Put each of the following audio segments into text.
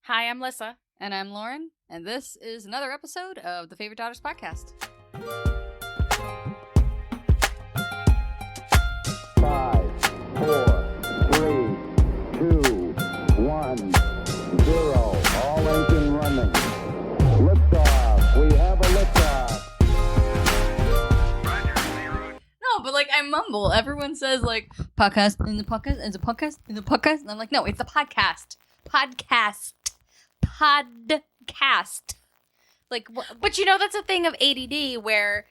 Hi, I'm Lissa. And I'm Lauren, and this is another episode of the Favorite Daughters Podcast. 5, 4, 3, 2, 1, 0. All engine running. Liftoff. We have a liftoff. No, but like I mumble. Everyone says like podcast in the podcast, it's a podcast in the podcast, and I'm like, no, it's a podcast. Podcast. Like, But you know that's a thing of ADD where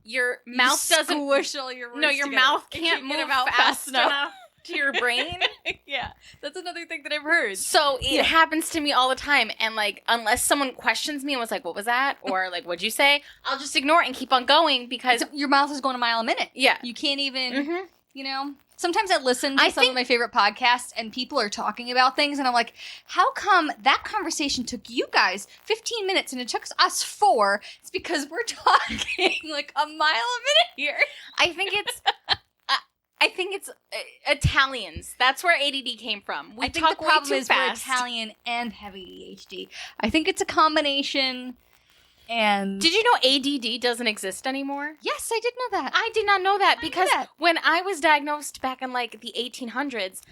your mouth doesn't squish all your words. No, your together. mouth It can't move get out fast enough to your brain. Yeah, that's another thing that I've heard. So it happens to me all the time, and like unless someone questions me and was like, "What was that?" or like, "What'd you say?" I'll just ignore it and keep on going because Your mouth is going a mile a minute. Yeah. You can't even, Mhm. you know. Sometimes I listen to some of my favorite podcasts and people are talking about things and I'm like, how come that conversation took you guys 15 minutes and it took us 4? It's because we're talking like a mile a minute here. I think it's Italians. That's where ADD came from. We I think talk the problem way too is fast. we're Italian and have ADHD. I think it's a combination. And Did you know ADD doesn't exist anymore? yes, I did know that. I did not know that because that. when I was diagnosed back in like the 1800s,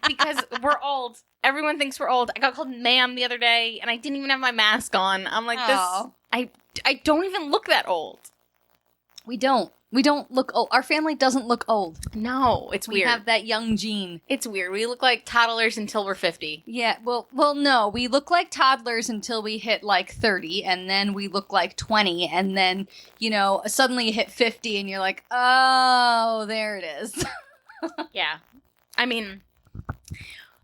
because we're old, everyone thinks we're old. I got called ma'am the other day, and I didn't even have my mask on. I'm like, Oh. I don't even look that old. We don't look old. Our family doesn't look old. No, it's We weird. have that young gene. It's weird. We look like toddlers until we're 50. Yeah, well, no. We look like toddlers until we hit like 30, and then we look like 20, and then, you know, suddenly you hit 50, and you're like, oh, there it is. Yeah. I mean,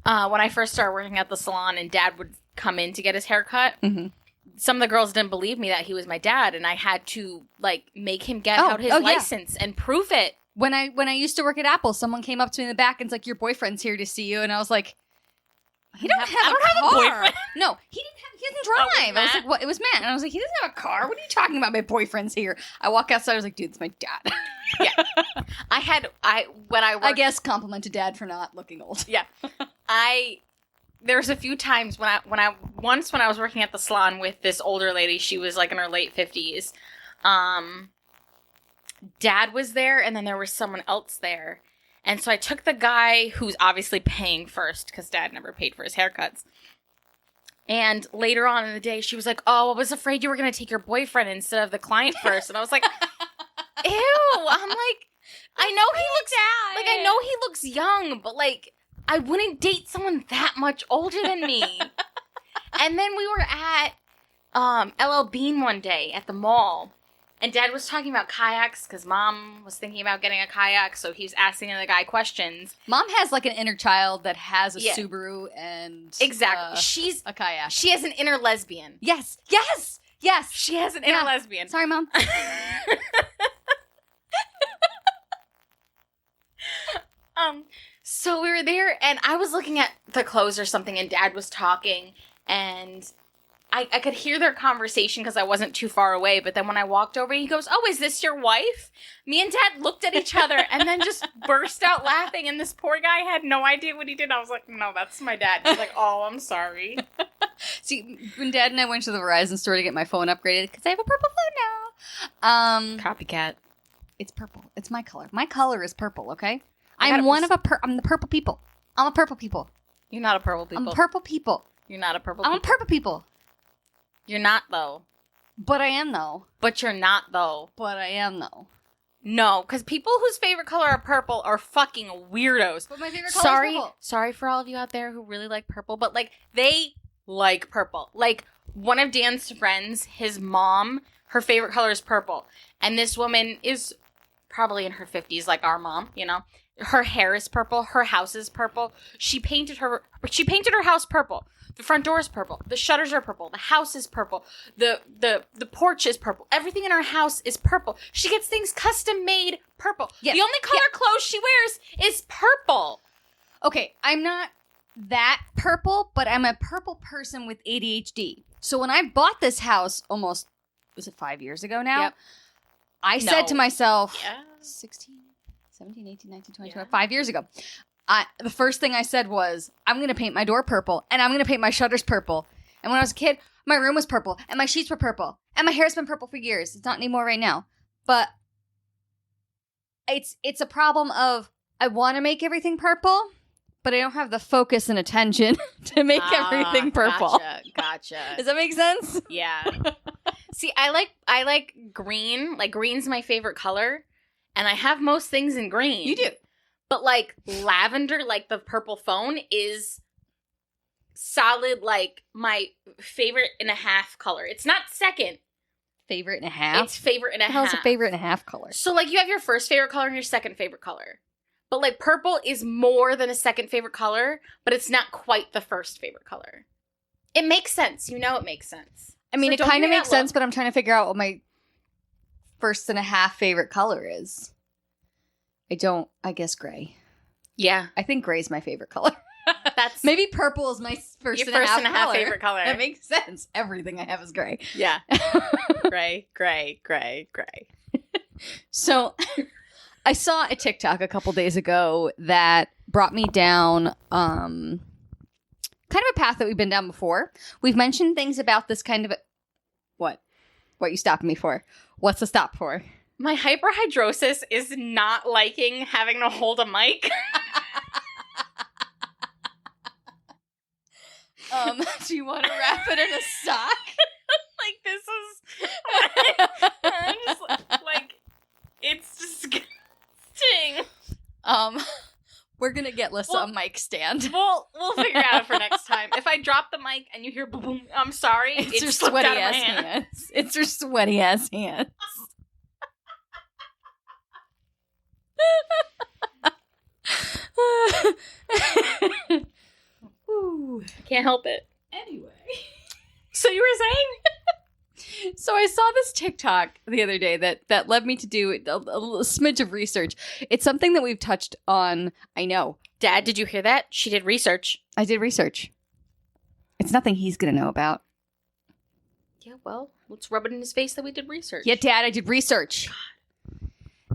when I first started working at the salon and Dad would come in to get his hair cut, Mhm. some of the girls didn't believe me that he was my dad, and I had to, like, make him get Oh, out his yeah. license and prove it. When I used to work at Apple, someone came up to me in the back and's like, your boyfriend's here to see you, and I was like, he don't have I a don't have a car. boyfriend. No, he doesn't Oh, it was drive. I was Matt? like, what? It was Matt, and I was like, he doesn't have a car. What are you talking about? My boyfriend's here. I walk outside. I was like, dude, it's my dad. When I worked, I guess compliment to Dad for not looking old. yeah, there was a few times when I was working at the salon with this older lady. She was like in her late 50s. Dad was there, and then there was someone else there, and so I took the guy who's obviously paying first because Dad never paid for his haircuts. And later on in the day, she was like, "Oh, I was afraid you were going to take your boyfriend instead of the client first." And I was like, "Ew!" I'm like, I know he looks young, but like, I wouldn't date someone that much older than me. And then we were at LL Bean one day at the mall, and Dad was talking about kayaks because Mom was thinking about getting a kayak, so he's asking the guy questions. Mom has like an inner child that has a Yeah. Subaru and Exactly. She's a kayak. she has an inner lesbian. Yes. She has an inner Yeah. lesbian. Sorry, Mom. So we were there, and I was looking at the clothes or something, and Dad was talking, and I could hear their conversation because I wasn't too far away, but then when I walked over, he goes, "Oh, is this your wife?" Me and Dad looked at each other and then just burst out laughing, and this poor guy had no idea what he did. I was like, "No, that's my dad." He's like, "Oh, I'm sorry." See, when Dad and I went to the Verizon store to get my phone upgraded, because I have a purple phone now. Copycat. It's purple. It's my color. My color is purple, okay? I gotta I'm the purple people. I'm a purple people. You're not a purple people. I'm a purple people. You're not a purple I'm a people. purple people. You're not, though. But I am, though. But you're not, though. But I am, though. No, because people whose favorite color are purple are fucking weirdos. But my favorite color is purple. Sorry for all of you out there who really like purple, but like they like purple. Like one of Dan's friends, his mom, her favorite color is purple, and this woman is probably in her 50s, like our mom. You know, her hair is purple, her house is purple. She painted her house purple. The front door is purple. The shutters are purple. The house is purple. The porch is purple. Everything in her house is purple. She gets things custom made purple. Yeah. The only color clothes she wears is purple. Okay, I'm not that purple, but I'm a purple person with ADHD. So when I bought this house was it 5 years ago now? Yep. I said to myself, Yeah. 16, 17, 18, 19, 20, 21, 5 years ago. the first thing I said was, I'm going to paint my door purple, and I'm going to paint my shutters purple. And when I was a kid, my room was purple, and my sheets were purple, and my hair's been purple for years. It's not anymore right now. But it's a problem of, I want to make everything purple, but I don't have the focus and attention to make everything purple. Gotcha. Does that make sense? Yeah. See, I like green. Like, green's my favorite color, and I have most things in green. You do. But, like, lavender, like the purple phone, is solid, like, my favorite and a half color. It's not second. Favorite and a half? It's favorite and a half. How's a favorite and a half color? So, like, you have your first favorite color and your second favorite color. But, like, purple is more than a second favorite color, but it's not quite the first favorite color. It makes sense. You know it makes sense. I mean, So it kind of makes sense, but I'm trying to figure out what my first and a half favorite color is. I guess gray. Yeah. I think gray's my favorite color. That's Maybe purple is my first your and first a and a half half color. favorite color. That makes sense. Everything I have is gray. Yeah. Gray. So I saw a TikTok a couple days ago that brought me down kind of a path that we've been down before. We've mentioned things about this kind of What you stopping me for? What's the stop for? My hyperhidrosis is not liking having to hold a mic. Do you want to wrap it in a sock? Like, this is... I'm just, like, it's disgusting. We're gonna get Lissa a mic stand. We'll figure it out for next time. If I drop the mic and you hear boom, boom, I'm sorry. It's your slipped sweaty out of my ass hand. hands. It's your sweaty ass hands. Ooh, can't help it. Anyway. So you were saying? So I saw this TikTok the other day that led me to do a smidge of research. It's something that we've touched on, I know. Dad, did you hear that? She did research. I did research. It's nothing he's going to know about. Yeah, well, let's rub it in his face that we did research. Yeah, Dad, I did research.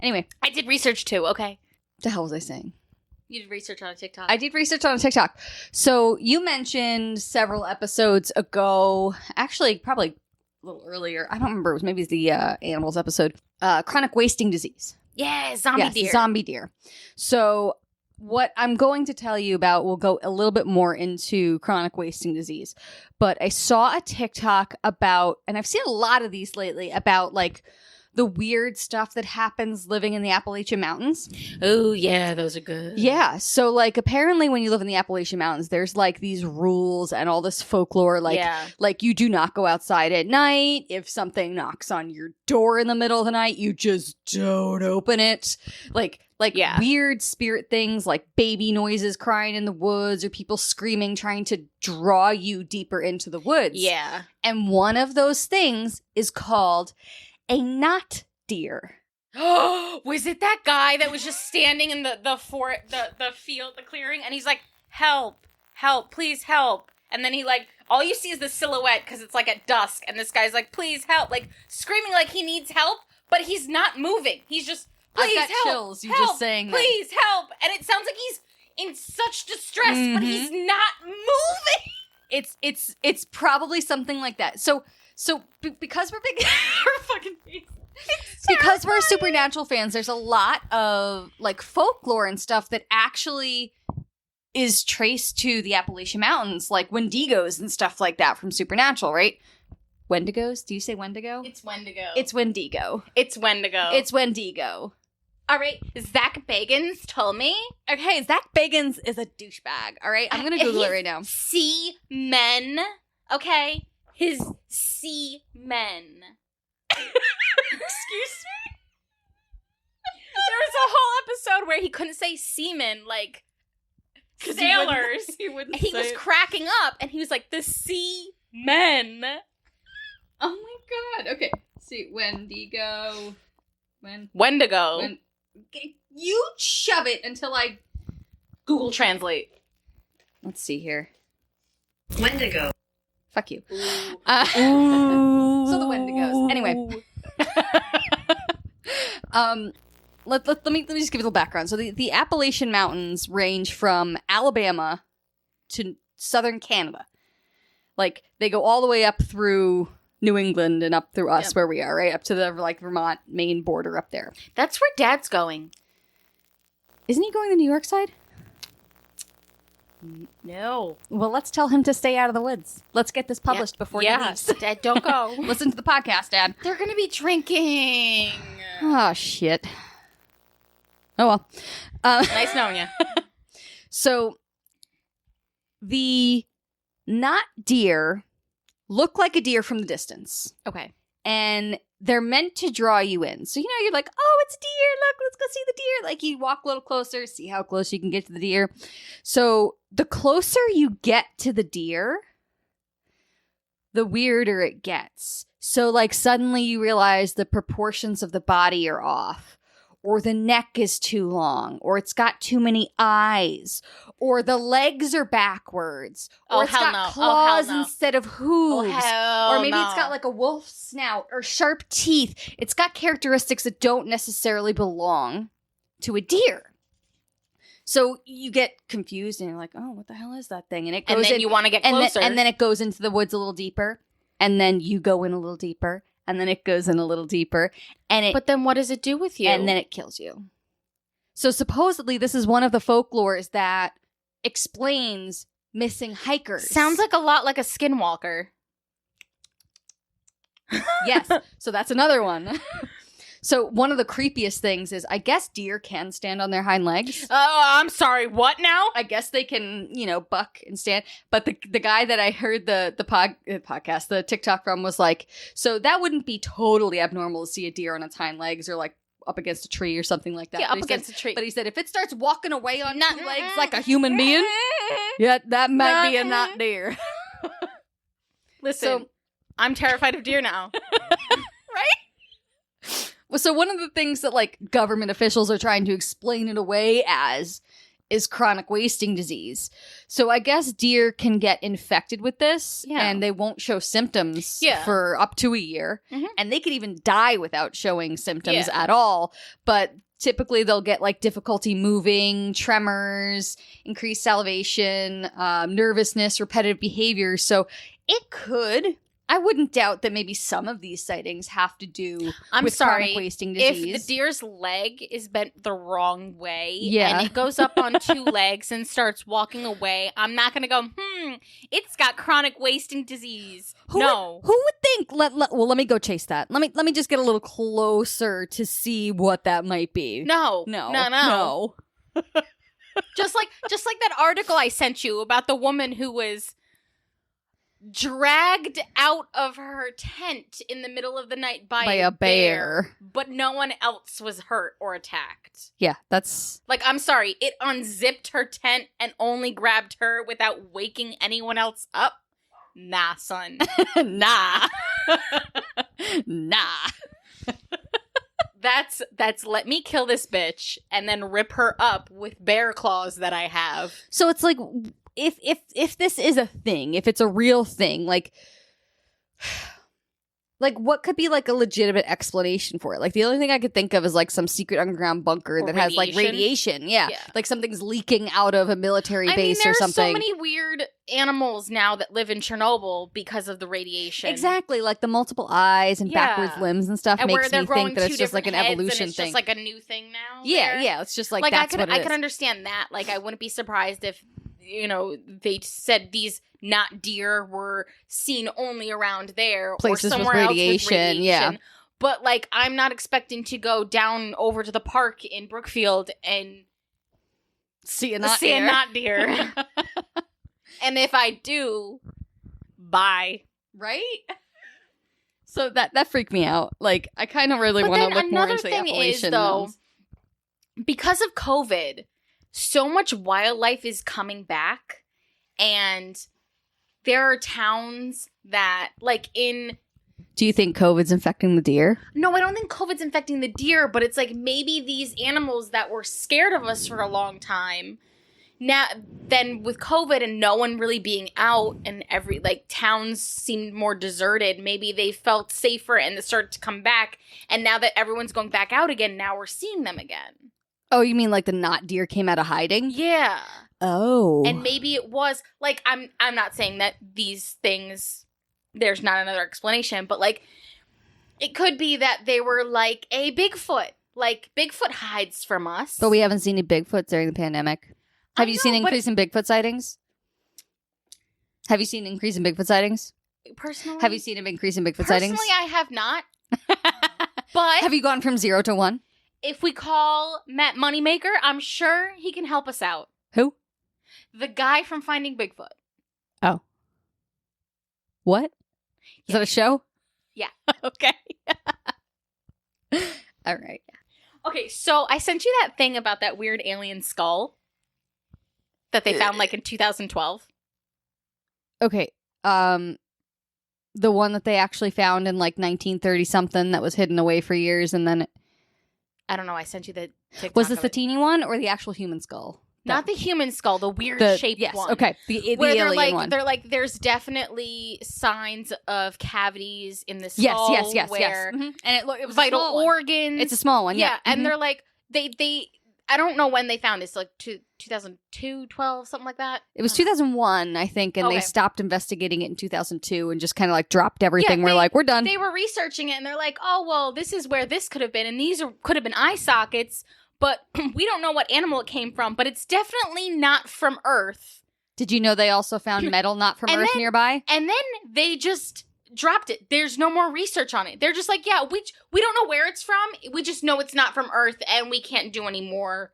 Anyway. I did research too, okay. What the hell was I saying? You did research on a TikTok. I did research on a TikTok. So you mentioned several episodes ago, actually probably a little earlier. I don't remember. It was maybe the animals episode. Chronic wasting disease. Yeah, zombie deer. Zombie deer. So what I'm going to tell you about will go a little bit more into chronic wasting disease. But I saw a TikTok about, and I've seen a lot of these lately, about like the weird stuff that happens living in the Appalachian Mountains. Oh, yeah, those are good. Yeah. So, like, apparently when you live in the Appalachian Mountains, there's, like, these rules and all this folklore. Like you do not go outside at night. If something knocks on your door in the middle of the night, you just don't open it. Like weird spirit things, like baby noises crying in the woods or people screaming, trying to draw you deeper into the woods. Yeah. And one of those things is called a knot deer. Was it that guy that was just standing in the field, the clearing, and he's like, help, please help. And then he like, all you see is the silhouette because it's like at dusk, and this guy's like, please help, like screaming like he needs help, but he's not moving. He's just, please I've got help, chills, you help, just saying please help. And it sounds like he's in such distress, but he's not moving. It's probably something like that. So because we're big, Her fucking face. because we're supernatural fans, there's a lot of like folklore and stuff that actually is traced to the Appalachian Mountains, like Wendigos and stuff like that from Supernatural, right? Wendigos? Do you say Wendigo? It's Wendigo. It's Wendigo. It's Wendigo. It's Wendigo. All right. Zach Bagans told me. Okay, Zach Bagans is a douchebag. All right, I'm gonna Google it right now. Sea men. Okay. His sea men. Excuse me? There was a whole episode where he couldn't say seamen, like sailors. He wouldn't He was cracking up, and he was like, the sea men. Oh my god. Okay. See, Wendigo. Wendigo. Okay, you shove it until I Google Translate. Let's see here. Wendigo. Fuck you. Ooh. So the Wendigos. Anyway. let me just give you a little background. So the Appalachian Mountains range from Alabama to southern Canada. Like, they go all the way up through New England and up through us where we are, right? Up to the, like, Vermont, Maine border up there. That's where Dad's going. Isn't he going the New York side? No. Well, let's tell him to stay out of the woods. Let's get this published before he leaves. Dad, don't go. Listen to the podcast, Dad. They're going to be drinking. Oh, shit. Oh, well. Nice knowing you. So, the not deer look like a deer from the distance. Okay. And they're meant to draw you in. So, you're like, oh, it's a deer. Look, let's go see the deer. Like, you walk a little closer, see how close you can get to the deer. So, the closer you get to the deer, the weirder it gets. So, like, suddenly you realize the proportions of the body are off. Or the neck is too long, or it's got too many eyes, or the legs are backwards, or it's got claws instead of hooves, or maybe it's got like a wolf snout or sharp teeth. It's got characteristics that don't necessarily belong to a deer. So you get confused and you're like, oh, what the hell is that thing? And it goes and then in, you want to get closer. And then it goes into the woods a little deeper, and then you go in a little deeper. And then it goes in a little deeper. But then what does it do with you? And then it kills you. So supposedly this is one of the folklores that explains missing hikers. Sounds like a lot like a skinwalker. Yes. So that's another one. So one of the creepiest things is, I guess deer can stand on their hind legs. Oh, I'm sorry. What now? I guess they can, buck and stand. But the guy that I heard the podcast, the TikTok from, was like, so that wouldn't be totally abnormal to see a deer on its hind legs or like up against a tree or something like that. Yeah, up against a tree. But he said if it starts walking away on two legs like a human being, yeah, that might be a not deer. Listen, I'm terrified of deer now. Right? So one of the things that like government officials are trying to explain it away as is chronic wasting disease. So I guess deer can get infected with this and they won't show symptoms for up to a year. Mm-hmm. And they could even die without showing symptoms at all. But typically they'll get like difficulty moving, tremors, increased salivation, nervousness, repetitive behavior. So it could... I wouldn't doubt that maybe some of these sightings have to do with chronic wasting disease. If the deer's leg is bent the wrong way and it goes up on two legs and starts walking away, I'm not going to go, it's got chronic wasting disease. Who would think? Let me go chase that. Let me just get a little closer to see what that might be. No. Just like that article I sent you about the woman who was dragged out of her tent in the middle of the night by a bear, but no one else was hurt or attacked. Yeah, that's... Like, I'm sorry, it unzipped her tent and only grabbed her without waking anyone else up? Nah, son. Nah. That's let me kill this bitch and then rip her up with bear claws that I have. So it's like... If this is a thing, if it's a real thing, like what could be like a legitimate explanation for it? Like the only thing I could think of is like some secret underground bunker that has like radiation. Yeah. Like something's leaking out of a military base or something. There's so many weird animals now that live in Chernobyl because of the radiation. Exactly. Like the multiple eyes and backwards limbs and stuff makes me think that it's just like an evolution it's thing. Just like a new thing now. Yeah. It's just like that's what it is. I can understand that. Like I wouldn't be surprised if they said these not deer were seen only around there places or somewhere with else radiation, with radiation. Yeah. But like, I'm not expecting to go down over to the park in Brookfield and see a not deer. And if I do, bye. Right? So that freaked me out. Like, I kind of really want to look more into the Appalachian. Another thing is, though, because of COVID, so much wildlife is coming back, and there are towns that, like, in... Do you think COVID's infecting the deer? No, I don't think COVID's infecting the deer, but it's like maybe these animals that were scared of us for a long time now then with COVID and no one really being out and towns seemed more deserted, maybe they felt safer and they started to come back. And now that everyone's going back out again, now we're seeing them again. Oh, you mean like the not deer came out of hiding? Yeah. Oh. And maybe it was like I'm not saying that these things there's not another explanation, but like it could be that they were like a Bigfoot. Like Bigfoot hides from us. But we haven't seen any Bigfoot during the pandemic. Have you seen an increase in Bigfoot sightings? Have you seen an increase in Bigfoot sightings? Personally? Have you seen an increase in Bigfoot sightings? Personally, I have not. But have you gone from 0 to 1? If we call Matt Moneymaker, I'm sure he can help us out. Who? The guy from Finding Bigfoot. Oh. What? Is that a show? Yeah. Okay. All right. Okay, so I sent you that thing about that weird alien skull that they found like in 2012. Okay. The one that they actually found in like 1930 something that was hidden away for years and then I don't know, I sent you the TikTok. Was this the teeny one or the actual human skull? Not the human skull, the weird shaped yes, one. Okay. The where alien one. They're like, there's definitely signs of cavities in the skull. Yes. Where Mm-hmm. And it was vital a small organs. One. It's a small one, yeah. And Mm-hmm. they're like, they I don't know when they found this, like 2002, 12, something like that. It was 2001, I think, and they stopped investigating it in 2002 and just kind of like dropped everything. We're like, we're done. They were researching it and they're like, oh, well, this is where this could have been. And these could have been eye sockets, but we don't know what animal it came from, but it's definitely not from Earth. Did you know they also found metal not from Earth nearby? And then they just dropped it. There's no more research on it. They're just like, yeah, we don't know where it's from. We just know it's not from Earth and we can't do any more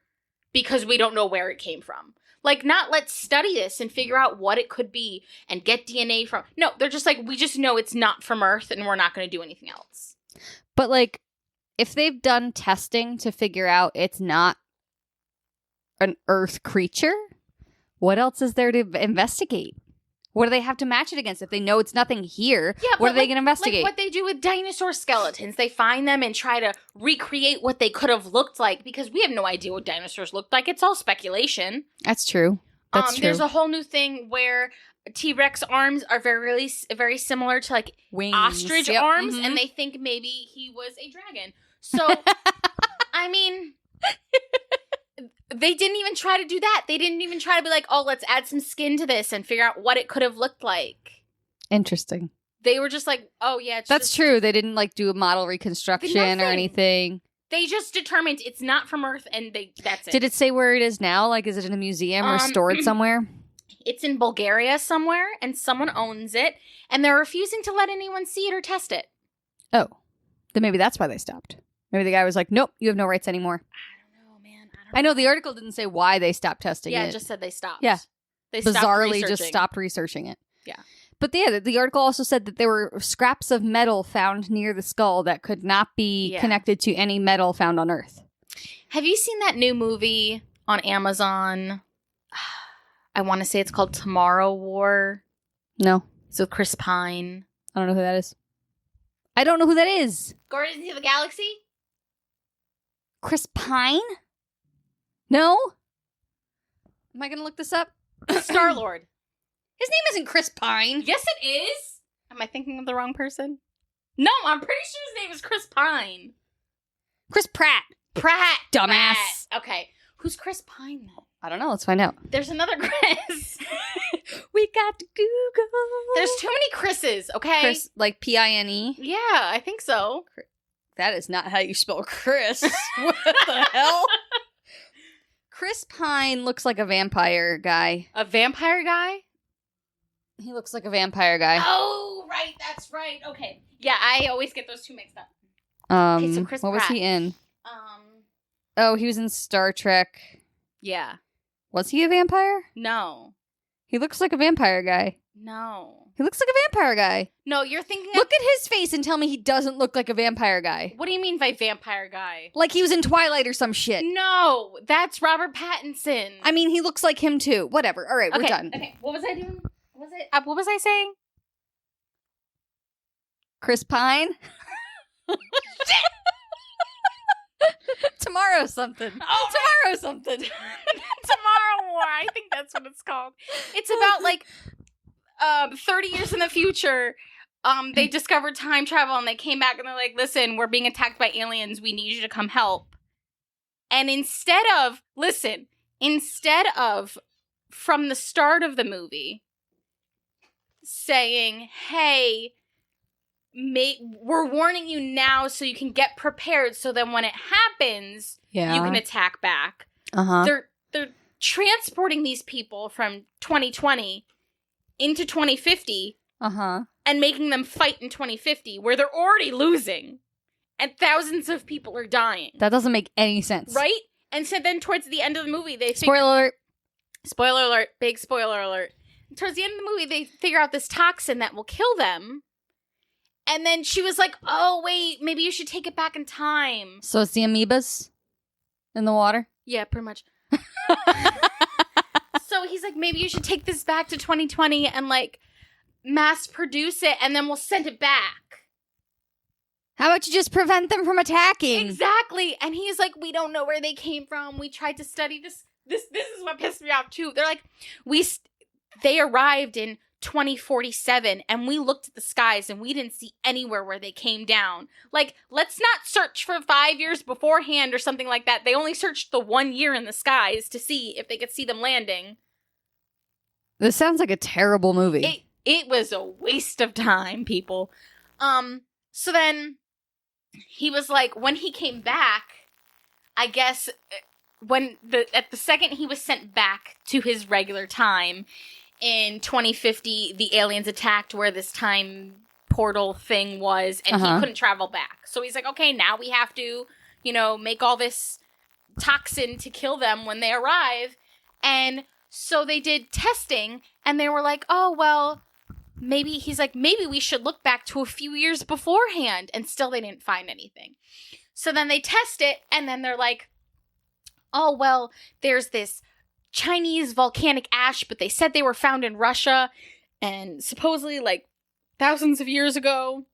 because we don't know where it came from. Like, not let's study this and figure out what it could be and get DNA from. No, they're just like, we just know it's not from Earth and we're not going to do anything else. But like, if they've done testing to figure out it's not an Earth creature, what else is there to investigate? What do they have to match it against? If they know it's nothing here, what are they going to investigate? Like what they do with dinosaur skeletons. They find them and try to recreate what they could have looked like because we have no idea what dinosaurs looked like. It's all speculation. That's true. That's true. There's a whole new thing where T-Rex arms are very, very similar to like wings. Ostrich arms, and they think maybe he was a dragon. So, I mean... They didn't even try to do that. They didn't even try to be like, oh, let's add some skin to this and figure out what it could have looked like. Interesting. They were just like, oh, yeah. That's true. They didn't like do a model reconstruction or anything. They just determined it's not from Earth and that's it. Did it say where it is now? Like, is it in a museum or stored somewhere? It's in Bulgaria somewhere and someone owns it and they're refusing to let anyone see it or test it. Oh, then maybe that's why they stopped. Maybe the guy was like, nope, you have no rights anymore. I know the article didn't say why they stopped testing it. Yeah, it just said they stopped. Yeah. They bizarrely just stopped researching it. Yeah. But the article also said that there were scraps of metal found near the skull that could not be connected to any metal found on Earth. Have you seen that new movie on Amazon? I want to say it's called Tomorrow War. No. It's with Chris Pine. I don't know who that is. I don't know who that is. Guardians of the Galaxy? Chris Pine? No? Am I going to look this up? Star-Lord. His name isn't Chris Pine. Yes, it is. Am I thinking of the wrong person? No, I'm pretty sure his name is Chris Pine. Chris Pratt. Pratt. Dumbass. Pratt. Okay. Who's Chris Pine, then? I don't know. Let's find out. There's another Chris. We got to Google. There's too many Chris's, okay? Chris, like P-I-N-E? Yeah, I think so. That is not how you spell Chris. What the hell? Chris Pine looks like a vampire guy. A vampire guy? He looks like a vampire guy. Oh, right. That's right. Okay. Yeah, I always get those two mixed up. Okay, so Chris Pratt. Was he in? Oh, he was in Star Trek. Yeah. Was he a vampire? No. He looks like a vampire guy. No. He looks like a vampire guy. No, you're thinking Look at his face and tell me he doesn't look like a vampire guy. What do you mean by vampire guy? Like he was in Twilight or some shit. No, that's Robert Pattinson. I mean, he looks like him too. Whatever. All right, we're done. Okay, what was I doing? What was I saying? Chris Pine? Tomorrow something. Oh, tomorrow something. Tomorrow War. I think that's what it's called. It's about like 30 years in the future. They discovered time travel and they came back and they're like, listen, we're being attacked by aliens. We need you to come help. And instead of from the start of the movie saying, hey, we're warning you now so you can get prepared so then when it happens, you can attack back. They're transporting these people from 2020 into 2050 and making them fight in 2050 where they're already losing and thousands of people are dying. That doesn't make any sense. Right? And so then towards the end of the movie, they Spoiler alert. Big spoiler alert. Towards the end of the movie, they figure out this toxin that will kill them. And then she was like, oh, wait, maybe you should take it back in time. So it's the amoebas in the water? Yeah, pretty much. So he's like, maybe you should take this back to 2020 and, like, mass produce it, and then we'll send it back. How about you just prevent them from attacking? Exactly. And he's like, we don't know where they came from. We tried to study this. This is what pissed me off, too. They're like, they arrived in 2047, and we looked at the skies, and we didn't see anywhere where they came down. Like, let's not search for 5 years beforehand or something like that. They only searched the 1 year in the skies to see if they could see them landing. This sounds like a terrible movie. It was a waste of time, people. So then he was like, when he came back, I guess at the second he was sent back to his regular time in 2050, the aliens attacked where this time portal thing was, and he couldn't travel back. So he's like, okay, now we have to, make all this toxin to kill them when they arrive. And so they did testing, and they were like, oh, well, maybe we should look back to a few years beforehand. And still they didn't find anything. So then they test it, and then they're like, oh, well, there's this Chinese volcanic ash, but they said they were found in Russia, and supposedly, like, thousands of years ago,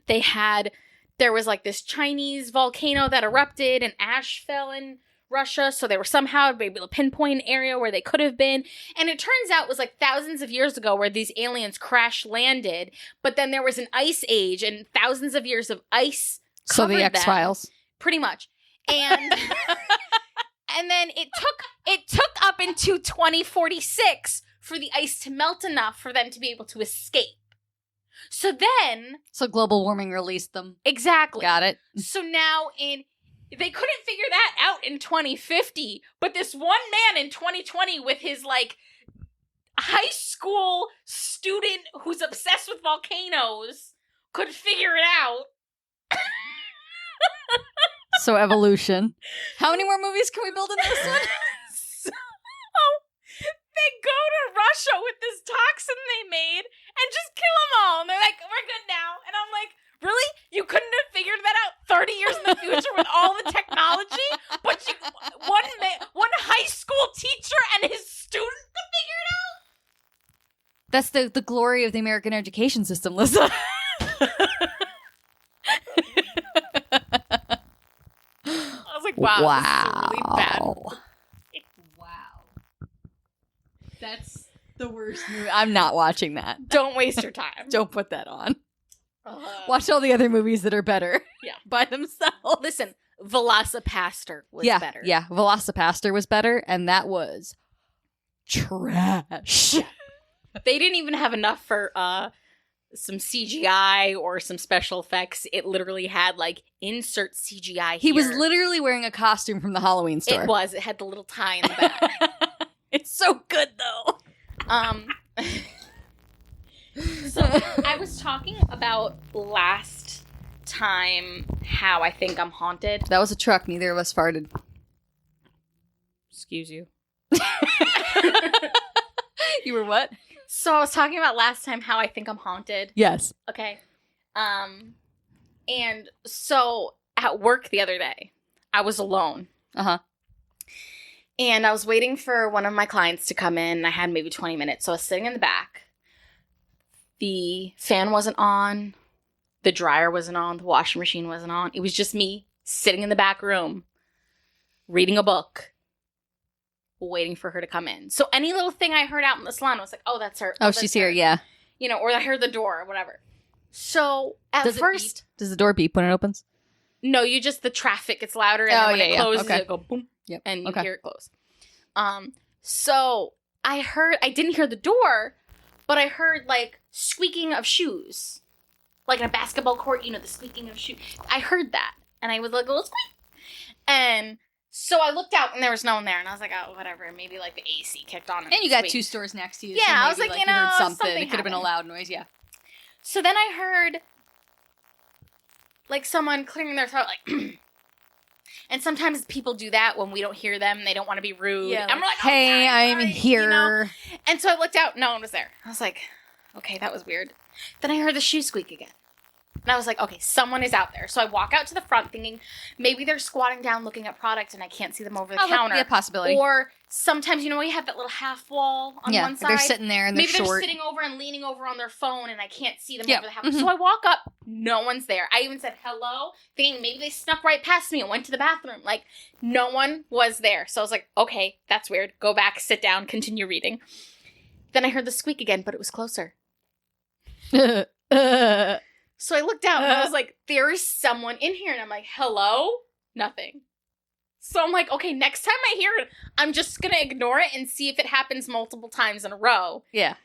there was, like, this Chinese volcano that erupted, and ash fell in Russia, so they were somehow able to pinpoint an area where they could have been, and it turns out it was, like, thousands of years ago where these aliens crash-landed, but then there was an ice age, and thousands of years of ice covered them. So the X-Files. Pretty much. And... And then it took up into 2046 for the ice to melt enough for them to be able to escape. So global warming released them. Exactly. Got it. So now they couldn't figure that out in 2050, but this one man in 2020 with his, like, high school student who's obsessed with volcanoes could figure it out. So evolution. How many more movies can we build in this one? So they go to Russia with this toxin they made and just kill them all. And they're like, we're good now. And I'm like, really? You couldn't have figured that out 30 years in the future with all the technology? But one high school teacher and his student could figure it out? That's the glory of the American education system, Lissa. Wow. This is really bad. Wow. That's the worst movie. I'm not watching that. Don't waste your time. Don't put that on. Watch all the other movies that are better. Yeah. By themselves. Listen, Velocipaster was better. Yeah, Velocipaster was better, and that was trash. They didn't even have enough for some CGI or some special effects. It literally had, like, insert CGI here. He was literally wearing a costume from the Halloween store. It was. It had the little tie in the back. It's so good, though. So I was talking about last time how I think I'm haunted. That was a truck. Neither of us farted. Excuse you. You were what? So I was talking about last time how I think I'm haunted. Yes. Okay. And so at work the other day, I was alone. Uh-huh. And I was waiting for one of my clients to come in. I had maybe 20 minutes. So I was sitting in the back. The fan wasn't on. The dryer wasn't on. The washing machine wasn't on. It was just me sitting in the back room reading a book. waiting for her to come in. So any little thing I heard out in the salon was like, oh, that's her. Oh, that's she's her. here, yeah. You know, or I heard the door or whatever. So at first... Does the door beep when it opens? No, the traffic gets louder, and then when it closes, okay. it go boom, yep. and you hear it close. So I didn't hear the door, but I heard, like, squeaking of shoes. Like in a basketball court, the squeaking of shoes. I heard that, and I was like, a little squeak. And so I looked out, and there was no one there, and I was like, oh, whatever. Maybe, like, the AC kicked on. And you got 2 stores next to you. Yeah, so I was like, you heard something. something It could have been a loud noise, yeah. So then I heard, like, someone clearing their throat, like, and sometimes people do that when we don't hear them. They don't want to be rude. Yeah, and we're like, hey, I'm sorry, here. And so I looked out. No one was there. I was like, okay, that was weird. Then I heard the shoe squeak again. And I was like, okay, someone is out there. So I walk out to the front thinking maybe they're squatting down looking at product and I can't see them over the counter. That'd be a possibility. Or sometimes, we have that little half wall on one side. They're sitting there and they're maybe short. they're sitting over and leaning over on their phone and I can't see them Yeah. over the half. So I walk up, no one's there. I even said hello, thinking maybe they snuck right past me and went to the bathroom. Like, no one was there. So I was like, okay, that's weird. Go back, sit down, continue reading. Then I heard the squeak again, but it was closer. So I looked out and I was like, there is someone in here. And I'm like, hello? Nothing. So I'm like, okay, next time I hear it, I'm just going to ignore it and see if it happens multiple times in a row. Yeah.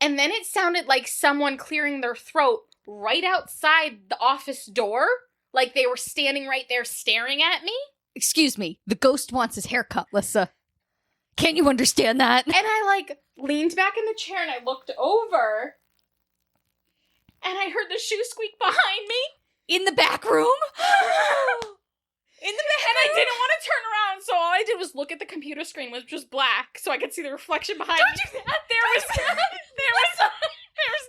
And then it sounded like someone clearing their throat right outside the office door. Like they were standing right there staring at me. Excuse me, the ghost wants his haircut, Lissa. Can't you understand that? And I, like, leaned back in the chair and I looked over. And I heard the shoe squeak behind me. In the back room? In the back room? And I didn't want to turn around, so all I did was look at the computer screen, which was black, so I could see the reflection behind me. Don't do that! There was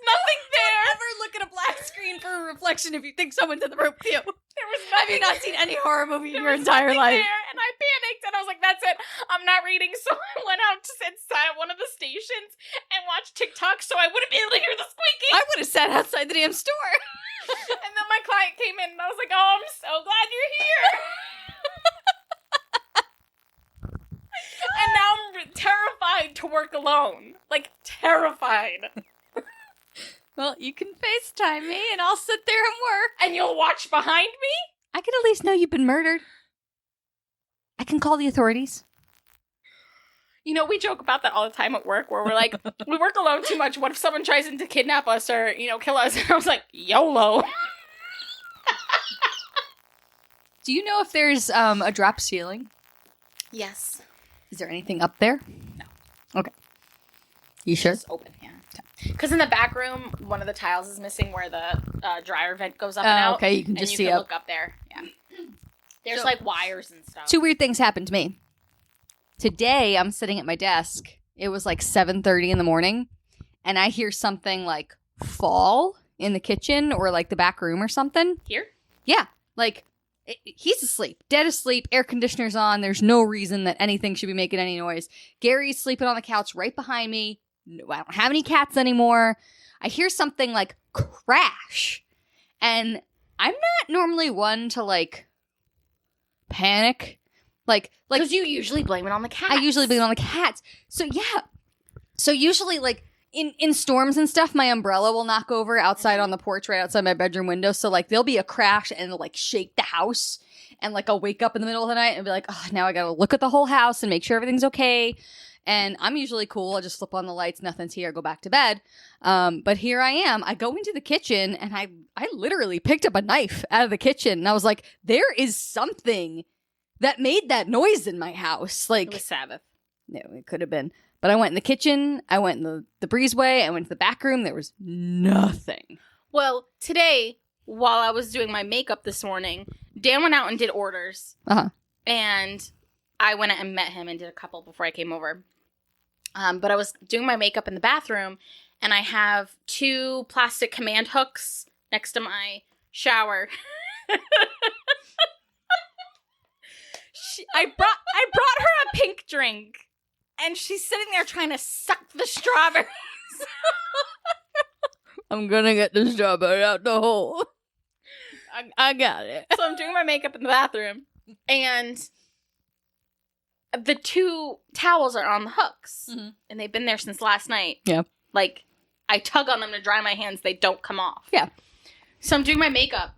nothing there. Don't ever look at a black screen for a reflection if you think someone's in the room with you. There was Have nothing. you not seen any horror movie in There your was entire nothing life? there, and I panicked, and I was like, that's it. I'm not reading, so I went out to sit at one of the stations and watched TikTok so I wouldn't be able to hear the squeaking. I would have sat outside the damn store. And then my client came in, and I was like, oh, I'm so glad you're here. And now I'm terrified to work alone. Like, terrified. Well, you can FaceTime me and I'll sit there and work. And you'll watch behind me? I can at least know you've been murdered. I can call the authorities. We joke about that all the time at work, where we're like, we work alone too much. What if someone tries to kidnap us or, kill us? And I was like, YOLO. Do you know if there's a drop ceiling? Yes. Is there anything up there? No. Okay. You sure? It's open, yeah. Because in the back room, one of the tiles is missing where the dryer vent goes up and out. Okay, you can just see up. up. Look up there. Yeah. There's So- like wires and stuff. 2 weird things happened to me. Today, I'm sitting at my desk. It was like 7:30 in the morning, and I hear something like fall in the kitchen or like the back room or something. Here? Yeah, like he's asleep, dead asleep, air conditioner's on. There's no reason that anything should be making any noise. Gary's sleeping on the couch right behind me. No, I don't have any cats anymore. I hear something like crash, and I'm not normally one to like panic. Like, Because you usually blame it on the cat. I usually blame it on the cats. So yeah. So usually like in storms and stuff, my umbrella will knock over outside on the porch right outside my bedroom window. So like there'll be a crash and it'll like shake the house. And like I'll wake up in the middle of the night and be like, oh, now I gotta look at the whole house and make sure everything's okay. And I'm usually cool. I'll just flip on the lights, nothing's here, go back to bed. But here I am. I go into the kitchen and I literally picked up a knife out of the kitchen and I was like, there is something that made that noise in my house. Like, It was Sabbath. no, it could have been. But I went in the kitchen, I went in the breezeway, I went to the back room, there was nothing. Well, today, while I was doing my makeup this morning, Dan went out and did orders. Uh-huh. And I went out and met him and did a couple before I came over. But I was doing my makeup in the bathroom, and I have 2 plastic command hooks next to my shower. I brought her a pink drink, and she's sitting there trying to suck the strawberries. I'm gonna get the strawberry out the hole. I got it. So I'm doing my makeup in the bathroom, and the 2 towels are on the hooks. Mm-hmm. And they've been there since last night. Yeah. Like, I tug on them to dry my hands. They don't come off. Yeah. So I'm doing my makeup.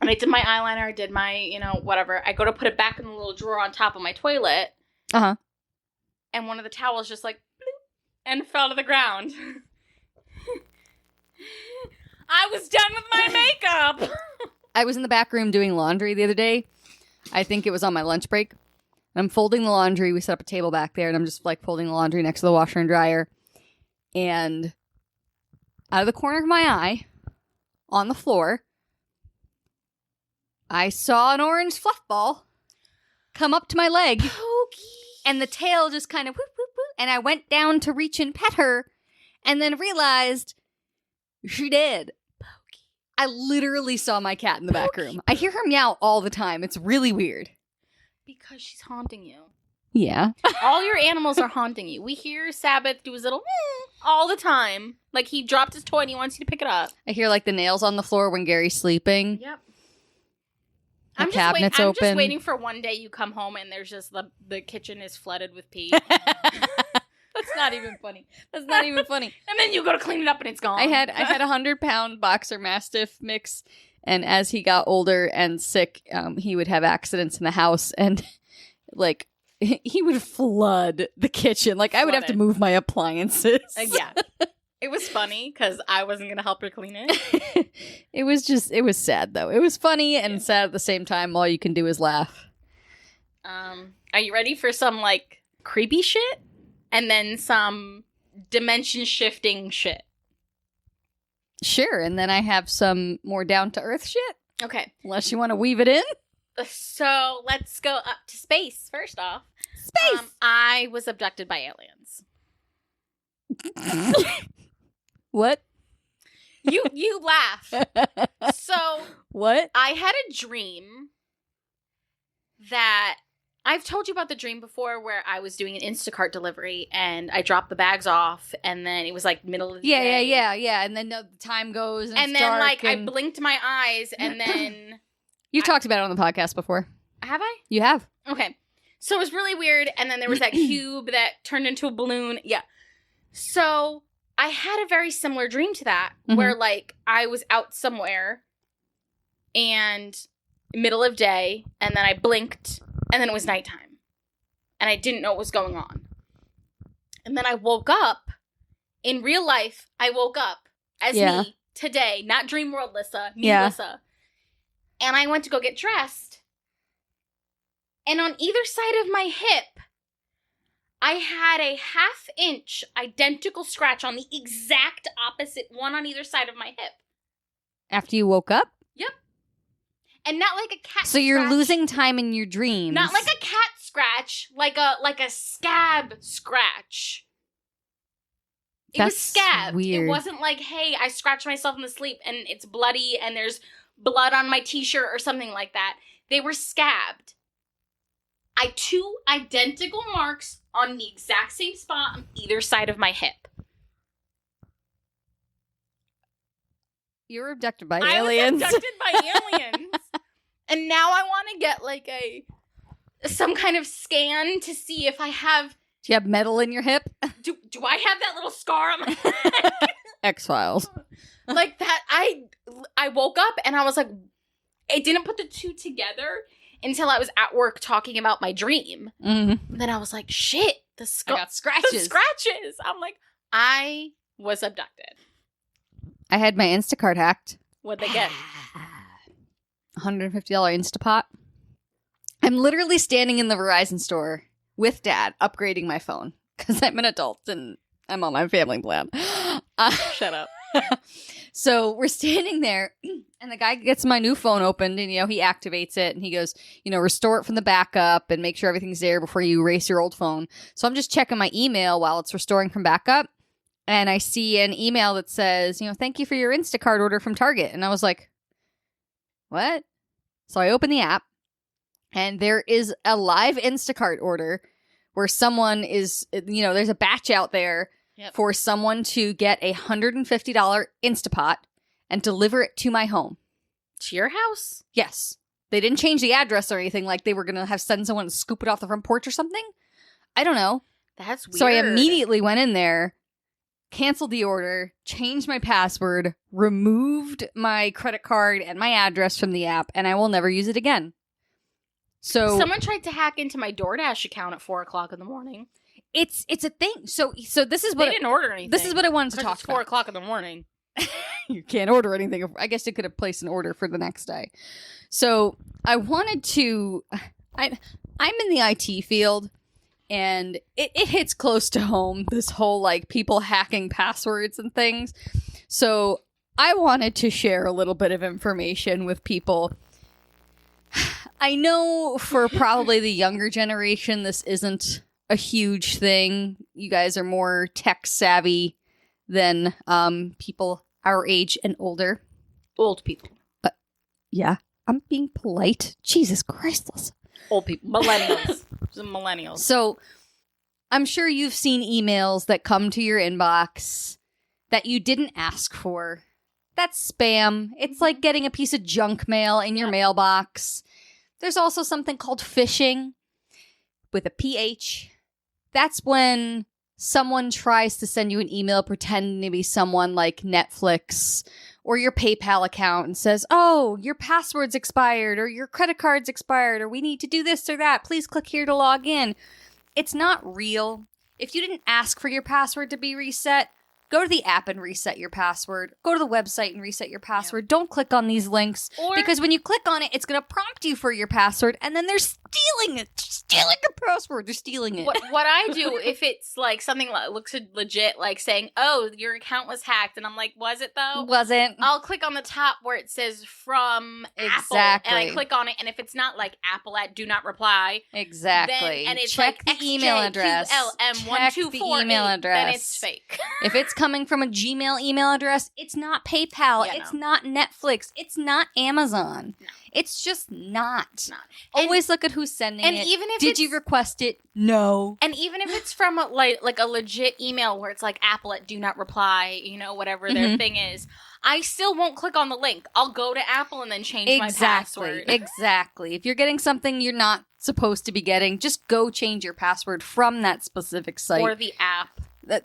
And I did my eyeliner. I did my, whatever. I go to put it back in the little drawer on top of my toilet. Uh-huh. And one of the towels just like, bloop, and fell to the ground. I was done with my makeup. I was in the back room doing laundry the other day. I think it was on my lunch break. I'm folding the laundry. We set up a table back there, and I'm just like folding the laundry next to the washer and dryer. And out of the corner of my eye, on the floor, I saw an orange fluff ball come up to my leg. Pokey. And the tail just kind of whoop, whoop, whoop. And I went down to reach and pet her, and then realized she did. Pokey. I literally saw my cat in the back room. I hear her meow all the time. It's really weird. Because she's haunting you. Yeah. All your animals are haunting you. We hear Sabbath do his little all the time. Like he dropped his toy and he wants you to pick it up. I hear like the nails on the floor when Gary's sleeping. Yep. The cabinet's I'm open. just waiting for one day you come home and there's just the kitchen is flooded with pee. That's not even funny. That's not even funny. And then you go to clean it up and it's gone. I had a 100-pound boxer mastiff mix, and as he got older and sick, he would have accidents in the house, and like he would flood the kitchen. Like I would have to move my appliances. Yeah. It was funny because I wasn't going to help her clean it. It was sad though. It was funny and sad at the same time. All you can do is laugh. Are you ready for some like creepy shit? And then some dimension shifting shit. Sure, and then I have some more down-to-earth shit. Okay. Unless you want to weave it in. So let's go up to space, first off. Space! I was abducted by aliens. What? You laugh. So What? I had a dream that... I've told you about the dream before where I was doing an Instacart delivery and I dropped the bags off and then it was like middle of the day. Yeah. And then the time goes and it's then dark like and... I blinked my eyes and then... You talked about it on the podcast before. Have I? You have. Okay. So it was really weird and then there was that cube that turned into a balloon. Yeah. So I had a very similar dream to that where like I was out somewhere and middle of day and then I blinked and then it was nighttime. And I didn't know what was going on. And then I woke up. In real life, I woke up as me today. Not Dream World Lissa. Lissa. And I went to go get dressed. And on either side of my hip, I had a 1/2 inch identical scratch on the exact opposite one on either side of my hip. After you woke up? Yep. And not like a cat So you're scratch. losing time in your dreams. Not like a cat scratch, like a scab scratch. It was scabbed. Weird. It wasn't like, hey, I scratched myself in the sleep and it's bloody and there's blood on my t-shirt or something like that. They were scabbed. I 2 identical marks on the exact same spot on either side of my hip. You were abducted by I aliens. was abducted by aliens. And now I want to get like some kind of scan to see if I have... Do you have metal in your hip? Do I have that little scar on my neck? X-Files. Like that, I woke up and I was like, I didn't put the 2 together until I was at work talking about my dream. Mm-hmm. And then I was like, shit, I got scratches. the scratches. I'm like, I was abducted. I had my Instacart hacked. What'd they get? $150 Instapot. I'm literally standing in the Verizon store with Dad upgrading my phone because I'm an adult and I'm on my family plan. Shut up. So we're standing there and the guy gets my new phone opened and, he activates it and he goes, restore it from the backup and make sure everything's there before you erase your old phone. So I'm just checking my email while it's restoring from backup. And I see an email that says, thank you for your Instacart order from Target. And I was like, what? So I open the app and there is a live Instacart order where someone is, there's a batch out there for someone to get a $150 Instapot and deliver it to my home. To your house? Yes. They didn't change the address or anything, like they were going to send someone to scoop it off the front porch or something. I don't know. That's weird. So I immediately went in there, canceled the order, changed my password, removed my credit card and my address from the app, and I will never use it again. So someone tried to hack into my DoorDash account at 4:00 in the morning. It's a thing. So this is what they didn't order anything. This is what I wanted to talk it's about. 4:00 in the morning. You can't order anything. I guess you could have placed an order for the next day. So I wanted to. I'm in the IT field, and it hits close to home. This whole like people hacking passwords and things. So I wanted to share a little bit of information with people. I know for probably the younger generation, this isn't a huge thing. You guys are more tech savvy than people our age and older. Old people. Yeah, I'm being polite. Jesus Christ. Old people. Millennials. Some millennials. So I'm sure you've seen emails that come to your inbox that you didn't ask for. That's spam. It's like getting a piece of junk mail in your mailbox. There's also something called phishing with a PH. That's when someone tries to send you an email pretending to be someone like Netflix or your PayPal account and says, oh, your password's expired or your credit card's expired or we need to do this or that. Please click here to log in. It's not real. If you didn't ask for your password to be reset, go to the app and reset your password. Go to the website and reset your password. Yeah. Don't click on these links because when you click on it, it's going to prompt you for your password, and then they're stealing it. Stealing your password. They're stealing it. What I do, if it's like something that looks legit, like saying, oh, your account was hacked, and I'm like, was it though? Wasn't. I'll click on the top where it says from Apple, and I click on it, and if it's not like Apple at do not reply. Exactly. And it's check like the email address. Check the email address. Then it's fake. If it's coming from a Gmail email address, it's not PayPal. It's not Netflix. It's not Amazon. No. It's just not. It's not. Always look at who's sending it. And even if did you request it? No. And even if it's from a legit email where it's like Apple at do not reply, whatever their thing is, I still won't click on the link. I'll go to Apple and then change my password. Exactly. If you're getting something you're not supposed to be getting, just go change your password from that specific site. Or the app.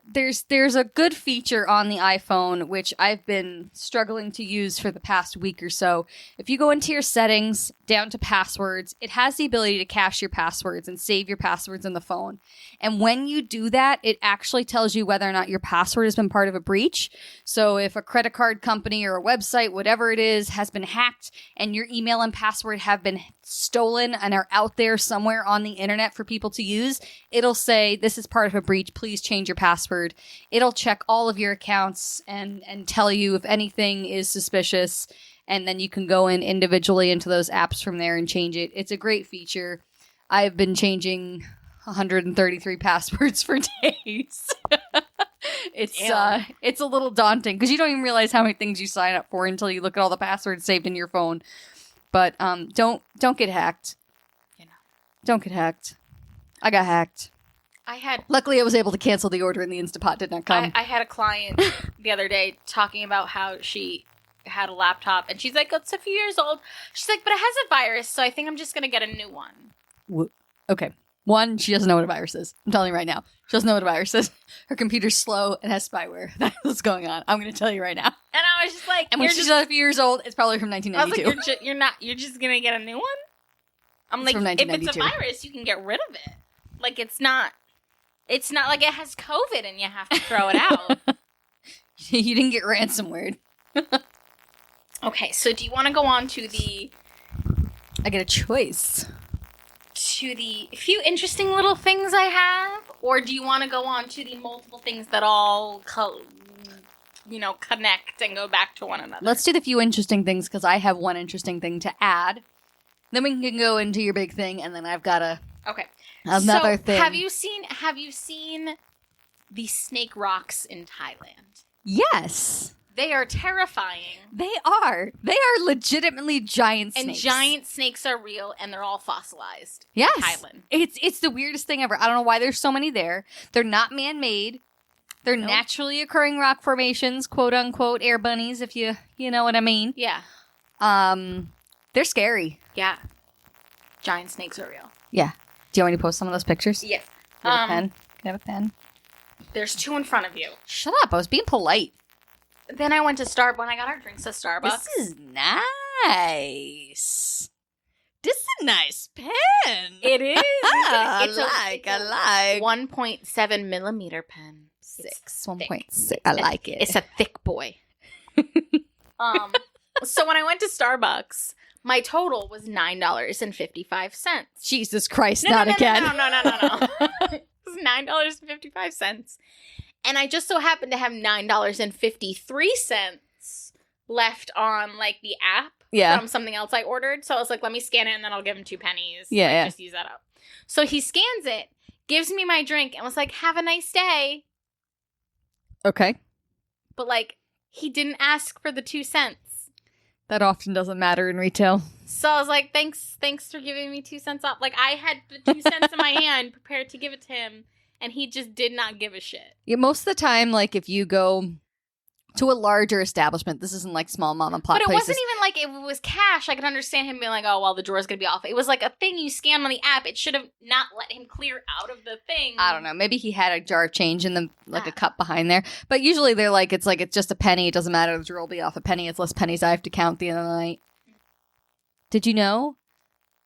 There's a good feature on the iPhone, which I've been struggling to use for the past week or so. If you go into your settings, down to passwords, it has the ability to cache your passwords and save your passwords in the phone. And when you do that, it actually tells you whether or not your password has been part of a breach. So if a credit card company or a website, whatever it is, has been hacked and your email and password have been stolen and are out there somewhere on the internet for people to use, it'll say, this is part of a breach, please change your password. It'll check all of your accounts and tell you if anything is suspicious, and then you can go in individually into those apps from there and change it. It's a great feature. I've been changing 133 passwords for days. It's a little daunting because you don't even realize how many things you sign up for until you look at all the passwords saved in your phone. But don't get hacked. Don't get hacked. I got hacked. Luckily, I was able to cancel the order and the Instapot did not come. I had a client the other day talking about how she had a laptop and she's like, it's a few years old. She's like, but it has a virus, so I think I'm just going to get a new one. Okay. One, she doesn't know what a virus is. I'm telling you right now. She doesn't know what a virus is. Her computer's slow and has spyware. That's what's going on. I'm going to tell you right now. And I was just like... And when she's a few years old, it's probably from 1992. I was like, you're just going to get a new one? I'm like, if it's a virus, you can get rid of it. Like, it's not like it has COVID and you have to throw it out. You didn't get ransomware. Okay, so do you want to go on to the... I get a choice. To the few interesting little things I have? Or do you want to go on to the multiple things that all, connect and go back to one another? Let's do the few interesting things, because I have one interesting thing to add. Then we can go into your big thing, and then I've got another thing. Have you seen the snake rocks in Thailand? Yes. They are terrifying. They are. They are legitimately giant snakes. And giant snakes are real, and they're all fossilized. Yes. In Thailand. It's the weirdest thing ever. I don't know why there's so many there. They're not man-made. They're naturally occurring rock formations, quote-unquote air bunnies, if you know what I mean. Yeah. They're scary. Yeah. Giant snakes are real. Yeah. Do you want me to post some of those pictures? Yes. Do you have a pen? Can I have a pen? There's 2 in front of you. Shut up. I was being polite. Then I went to Starbucks when I got our drinks at Starbucks. This is nice. This is a nice pen. It is. I It's a 1.7 millimeter pen. 1.6. I like it. It's a thick boy. So when I went to Starbucks, my total was $9.55. Jesus Christ, No. again. It was $9.55. And I just so happened to have $9.53 left on like the app from something else I ordered. So I was like, let me scan it and then I'll give him 2 pennies. Yeah. Just use that up. So he scans it, gives me my drink, and was like, have a nice day. Okay. But like, he didn't ask for the 2 cents. That often doesn't matter in retail. So I was like, thanks for giving me 2 cents off. Like, I had the 2 cents in my hand prepared to give it to him, and he just did not give a shit. Yeah, most of the time, like, if you go to a larger establishment, this isn't like small mom and pop But it places. wasn't even like if it was cash. I could understand him being like, oh, well, the drawer's going to be off. It was like a thing you scan on the app. It should have not let him clear out of the thing. I don't know. Maybe he had a jar of change in the a cup behind there. But usually they're like, it's just a penny. It doesn't matter. The drawer will be off a penny. It's less pennies I have to count at the end of the night. Did you know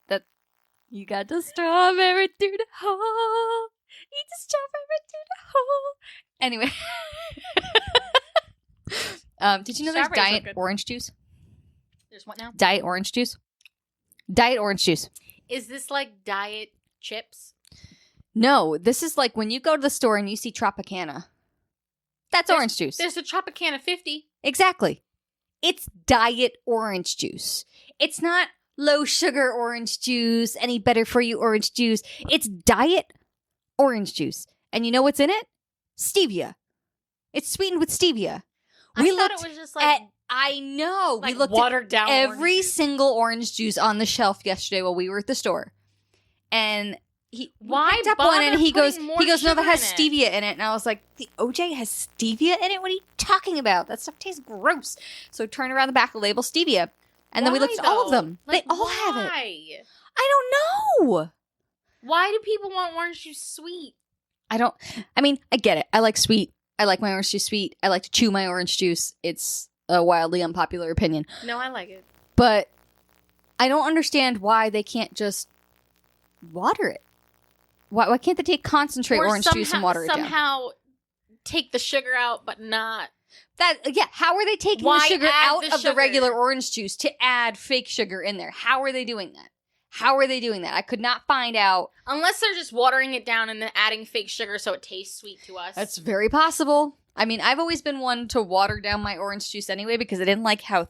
that you got the strawberry through the hole? Eat the strawberry through the hole. Anyway. Did you know there's diet orange juice? There's what now? Diet orange juice. Diet orange juice. Is this like diet chips? No, this is like when you go to the store and you see Tropicana. That's orange juice. There's a Tropicana 50. Exactly. It's diet orange juice. It's not low sugar orange juice, any better for you orange juice. It's diet orange juice. And you know what's in it? Stevia. It's sweetened with stevia. I thought it was just like I know. Like we looked watered down every single orange juice on the shelf yesterday while we were at the store. And he picked up one and he goes, no, that has stevia in it. And I was like, the OJ has stevia in it? What are you talking about? That stuff tastes gross. So turn around the back of the label, stevia. And then we looked at all of them. Like, they all have it. I don't know. Why do people want orange juice sweet? I get it. I like sweet. I like my orange juice sweet. I like to chew my orange juice. It's a wildly unpopular opinion. No, I like it. But I don't understand why they can't just water it. Why can't they take concentrate orange juice and water it down? Somehow take the sugar out, but not... How are they taking the sugar out of the regular orange juice to add fake sugar in there? How are they doing that? I could not find out. Unless they're just watering it down and then adding fake sugar so it tastes sweet to us. That's very possible. I mean, I've always been one to water down my orange juice anyway because I didn't like how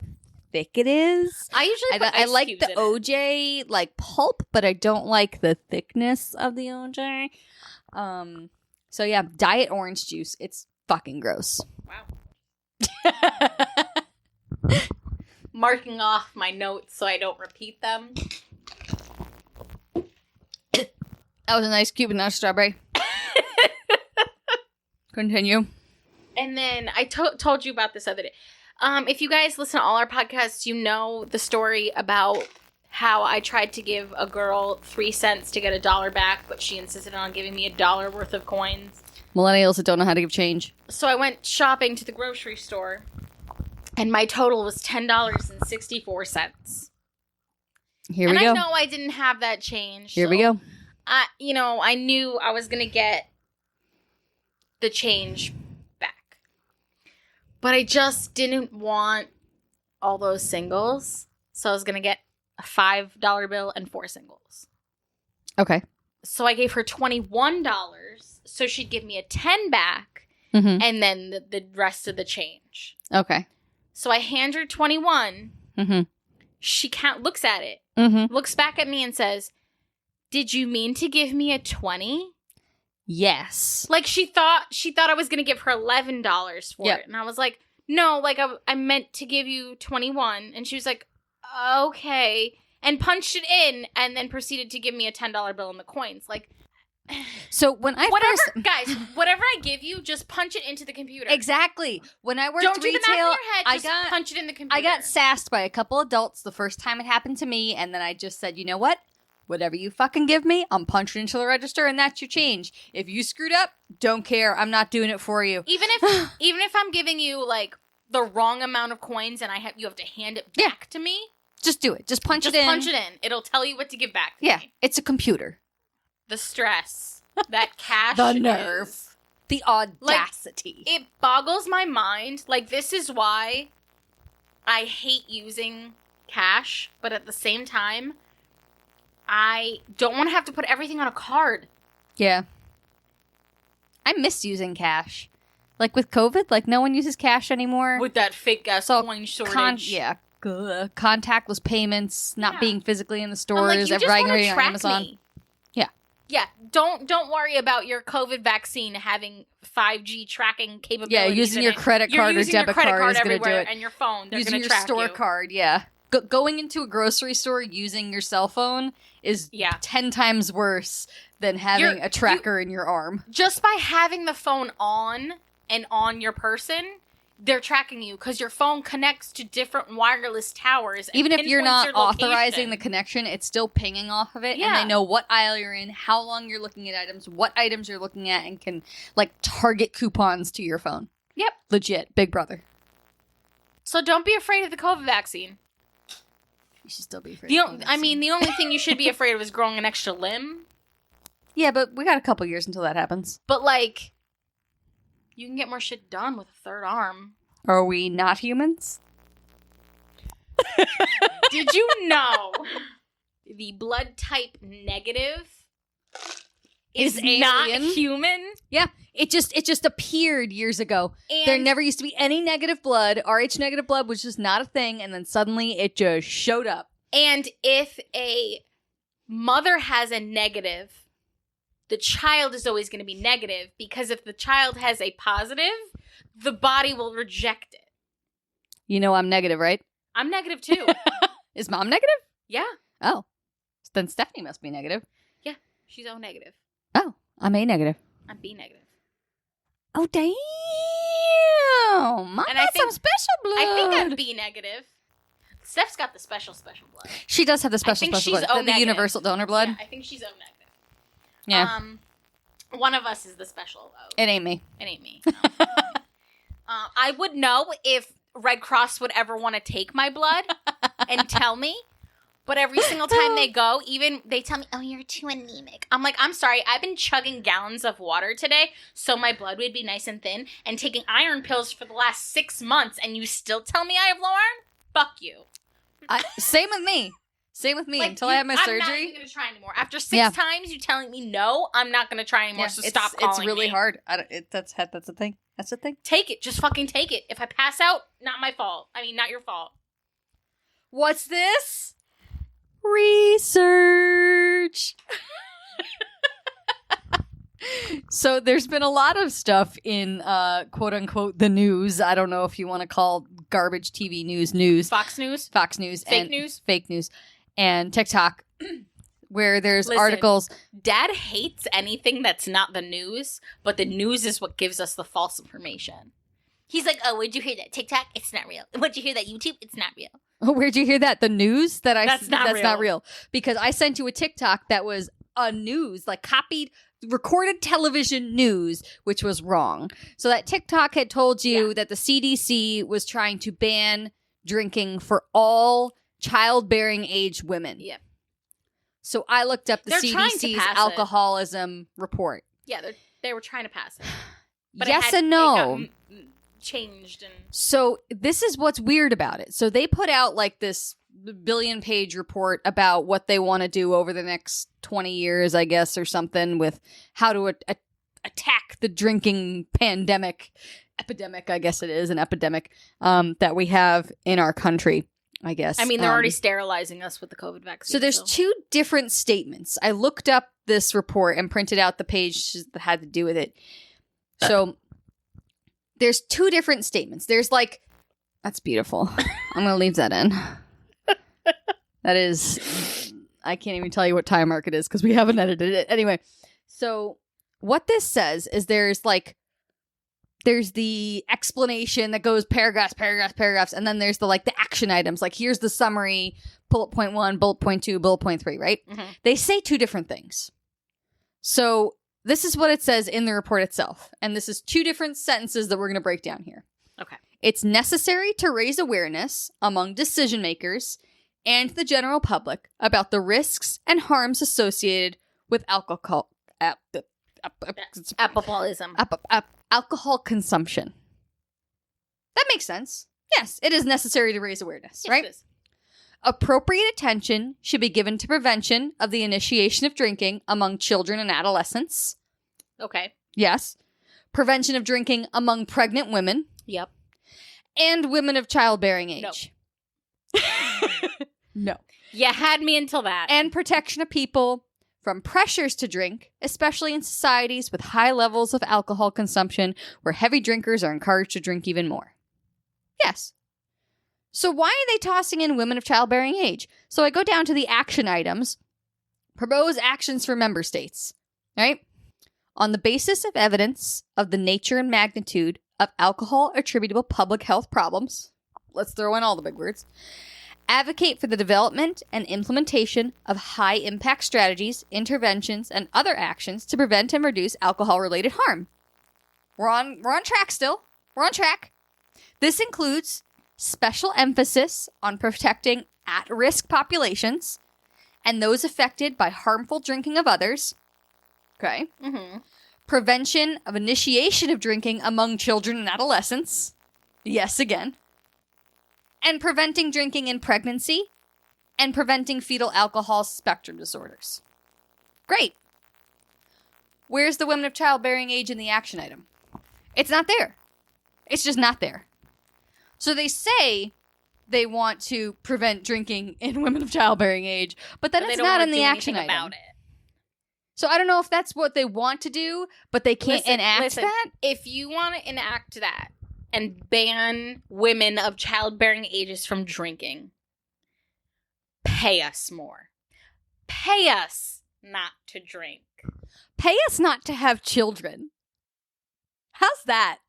thick it is. I usually put I like the OJ like pulp, but I don't like the thickness of the OJ. So yeah, diet orange juice. It's fucking gross. Wow. Marking off my notes so I don't repeat them. That was a nice Cuban nut strawberry. Continue. And then I told you about this other day. If you guys listen to all our podcasts, you know the story about how I tried to give a girl 3 cents to get $1 back, but she insisted on giving me $1 worth of coins. Millennials that don't know how to give change. So I went shopping to the grocery store, and my total was $10.64. Here we go. And I know I didn't have that change. Here we go. I knew I was going to get the change back. But I just didn't want all those singles. So I was going to get a $5 bill and 4 singles. Okay. So I gave her $21 so she'd give me a 10 back and then the rest of the change. Okay. So I hand her 21. She looks at it, looks back at me and says, "Did you mean to give me a 20?" Yes. Like she thought I was going to give her $11 for it. And I was like, "No, like I meant to give you 21." And she was like, "Okay." And punched it in and then proceeded to give me a $10 bill in the coins. Like, So when I whatever I give you, just punch it into the computer. Exactly. When I worked Don't do retail, the math in your head. Just punch it in the computer. I got sassed by a couple adults the first time it happened to me, and then I just said, you know what? Whatever you fucking give me, I'm punching into the register, and that's your change. If you screwed up, don't care. I'm not doing it for you. Even if I'm giving you like the wrong amount of coins, and you have to hand it back to me, just do it. Just punch it in. Punch it in. It'll tell you what to give back to me. It's a computer. The stress, that cash, the nerve, the audacity. Like, it boggles my mind. Like, this is why I hate using cash, but at the same time, I don't want to have to put everything on a card. Yeah. I miss using cash. Like with COVID, like no one uses cash anymore. With that fake ass coin shortage. Contactless payments, not being physically in the stores. I'm like, you just want to track Amazon. me. Yeah. Yeah. Don't worry about your COVID vaccine having 5G tracking capabilities. Yeah, using your credit card or debit card is going to do it. And your phone, they're using going to track your store card, yeah. Going into a grocery store using your cell phone is 10 times worse than having a tracker in your arm. Just by having the phone on and on your person, they're tracking you because your phone connects to different wireless towers. And even if you're not authorizing the connection, it's still pinging off of it. Yeah. And they know what aisle you're in, how long you're looking at items, what items you're looking at, and can like target coupons to your phone. Yep. Legit. Big brother. So don't be afraid of the COVID vaccine. You should still be afraid. The only thing you should be afraid of is growing an extra limb. Yeah, but we got a couple years until that happens. But, like, you can get more shit done with a third arm. Are we not humans? Did you know the blood type negative is not human? Yeah. It just appeared years ago. And there never used to be any negative blood. Rh negative blood was just not a thing, and then suddenly it just showed up. And if a mother has a negative, the child is always going to be negative, because if the child has a positive, the body will reject it. You know I'm negative, right? I'm negative too. Is Mom negative? Yeah. Oh. Then Stephanie must be negative. Yeah. She's O negative. Oh. I'm A negative. I'm B negative. Oh, damn. Mom got some special blood. I think I'm B negative. Steph's got the special blood. She does have the special blood. The universal donor blood. Yeah, I think she's O negative. Yeah. One of us is the special O. It ain't me. It ain't me. No. I would know if Red Cross would ever want to take my blood and tell me. But every single time they go, even they tell me, oh, you're too anemic. I'm like, I'm sorry. I've been chugging gallons of water today so my blood would be nice and thin and taking iron pills for the last 6 months, and you still tell me I have low iron? Fuck you. Same with me. Same with me. Like, until I have my surgery. I'm not even going to try anymore. After 6 times you telling me no, I'm not going to try anymore, so stop calling me. It's really hard. That's the thing. That's the thing. Take it. Just fucking take it. If I pass out, not my fault. I mean, not your fault. What's this? Research. So there's been a lot of stuff in quote unquote the news. I don't know if you want to call garbage TV news. Fox News, fake news, and TikTok, where there's articles. Dad hates anything that's not the news, but the news is what gives us the false information. He's like, oh, where'd you hear that? TikTok? It's not real. Where'd you hear that? YouTube? It's not real. Oh, where'd you hear that? The news? That's not real. Because I sent you a TikTok that was a news, like copied, recorded television news, which was wrong. So that TikTok had told you that the CDC was trying to ban drinking for all childbearing age women. Yeah. So I looked up the CDC's alcoholism report. Yeah, they were trying to pass it. But yes and no. It got changed. And so this is what's weird about it. So they put out like this billion-page report about what they want to do over the next 20 years, I guess, or something, with how to attack the drinking epidemic, I guess it is, an epidemic that we have in our country, I guess. I mean, they're already sterilizing us with the COVID vaccine. So there's two different statements. I looked up this report and printed out the page that had to do with it. So there's two different statements. There's like, that's beautiful. I'm going to leave that in. That is, I can't even tell you what time mark it is because we haven't edited it. Anyway, So what this says is there's the explanation that goes paragraphs, and then there's the action items. Like, here's the summary, bullet point 1, bullet point 2, bullet point 3, right? Mm-hmm. They say two different things. So this is what it says in the report itself. And this is two different sentences that we're going to break down here. Okay. It's necessary to raise awareness among decision makers and the general public about the risks and harms associated with alcohol consumption. That makes sense. Yes, it is necessary to raise awareness, Yes, right? it is. Appropriate attention should be given to prevention of the initiation of drinking among children and adolescents. Okay. Yes. Prevention of drinking among pregnant women. Yep. And women of childbearing age. No. You had me until that. And protection of people from pressures to drink, especially in societies with high levels of alcohol consumption where heavy drinkers are encouraged to drink even more. Yes. So why are they tossing in women of childbearing age? So I go down to the action items. Propose actions for member states. Right? On the basis of evidence of the nature and magnitude of alcohol attributable public health problems. Let's throw in all the big words. Advocate for the development and implementation of high-impact strategies, interventions, and other actions to prevent and reduce alcohol-related harm. We're on track still. We're on track. This includes special emphasis on protecting at-risk populations and those affected by harmful drinking of others. Okay. Mm-hmm. Prevention of initiation of drinking among children and adolescents. Yes, again. And preventing drinking in pregnancy, and preventing fetal alcohol spectrum disorders. Great. Where's the women of childbearing age in the action item? It's not there. It's just not there. So they say they want to prevent drinking in women of childbearing age, but then it's not in the action item. About it. So I don't know if that's what they want to do, but they can't enact that. If you want to enact that, and ban women of childbearing ages from drinking, pay us more. Pay us not to drink. Pay us not to have children. How's that?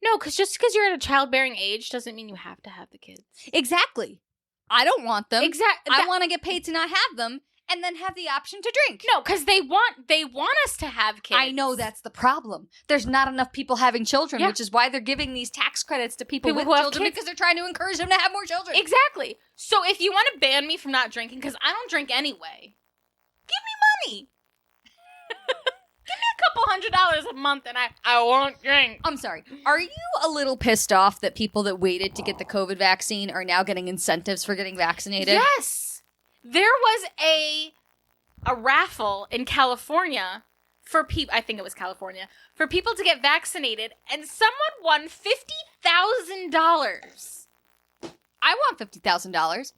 No, just because you're at a childbearing age doesn't mean you have to have the kids. Exactly. I don't want them. Exactly. I want to get paid to not have them and then have the option to drink. No, because they want us to have kids. I know that's the problem. There's not enough people having children, Yeah. which is why they're giving these tax credits to people with who have children, kids. because they're trying to encourage them to have more children. Exactly. So if you want to ban me from not drinking, because I don't drink anyway, give me money. Give me a couple $100 a month and I won't drink. I'm sorry. Are you a little pissed off that people that waited to get the COVID vaccine are now getting incentives for getting vaccinated? Yes. There was a raffle in California for people, I think it was California, for people to get vaccinated, and someone won $50,000. I want $50,000. I want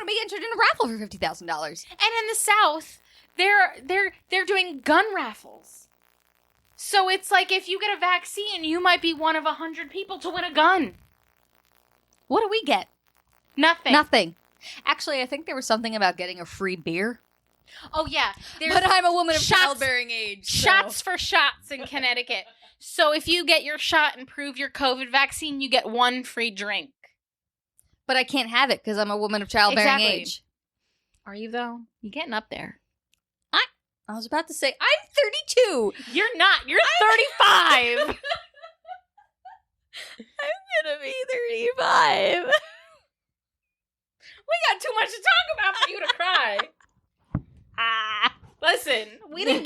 to be entered in a raffle for $50,000. And in the South, they're doing gun raffles. So it's like if you get a vaccine, you might be one of 100 people to win a gun. What do we get? Nothing. Nothing. Actually, I think there was something about getting a free beer. Oh, yeah. But I'm a woman of shots- childbearing age. so- Shots for shots in Connecticut. So if you get your shot and prove your COVID vaccine, you get one free drink. But I can't have it because I'm a woman of childbearing Exactly. age. Are you, though? You're getting up there. I was about to say, I'm 32. You're not. You're 35. I'm gonna be 35. We got too much to talk about for you to cry. Listen, we didn't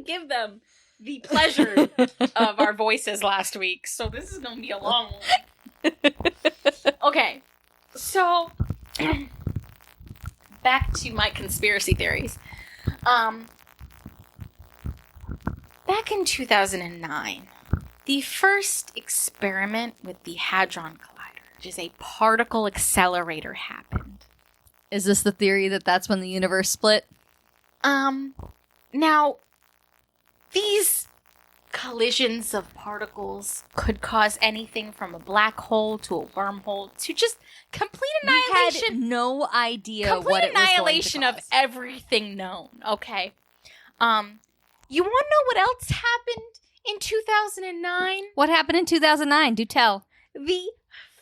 give them the pleasure of our voices last week, so this is gonna be a long one. Okay, so back to my conspiracy theories. Back in 2009, the first experiment with the Hadron Collider, which is a particle accelerator, happened. Is this the theory that that's when the universe split? Now, these collisions of particles could cause anything from a black hole to a wormhole to just complete annihilation. We had no idea Complete what it was going to annihilation of cause. everything known. Okay. You want to know what else happened in 2009? What happened in 2009? Do tell. The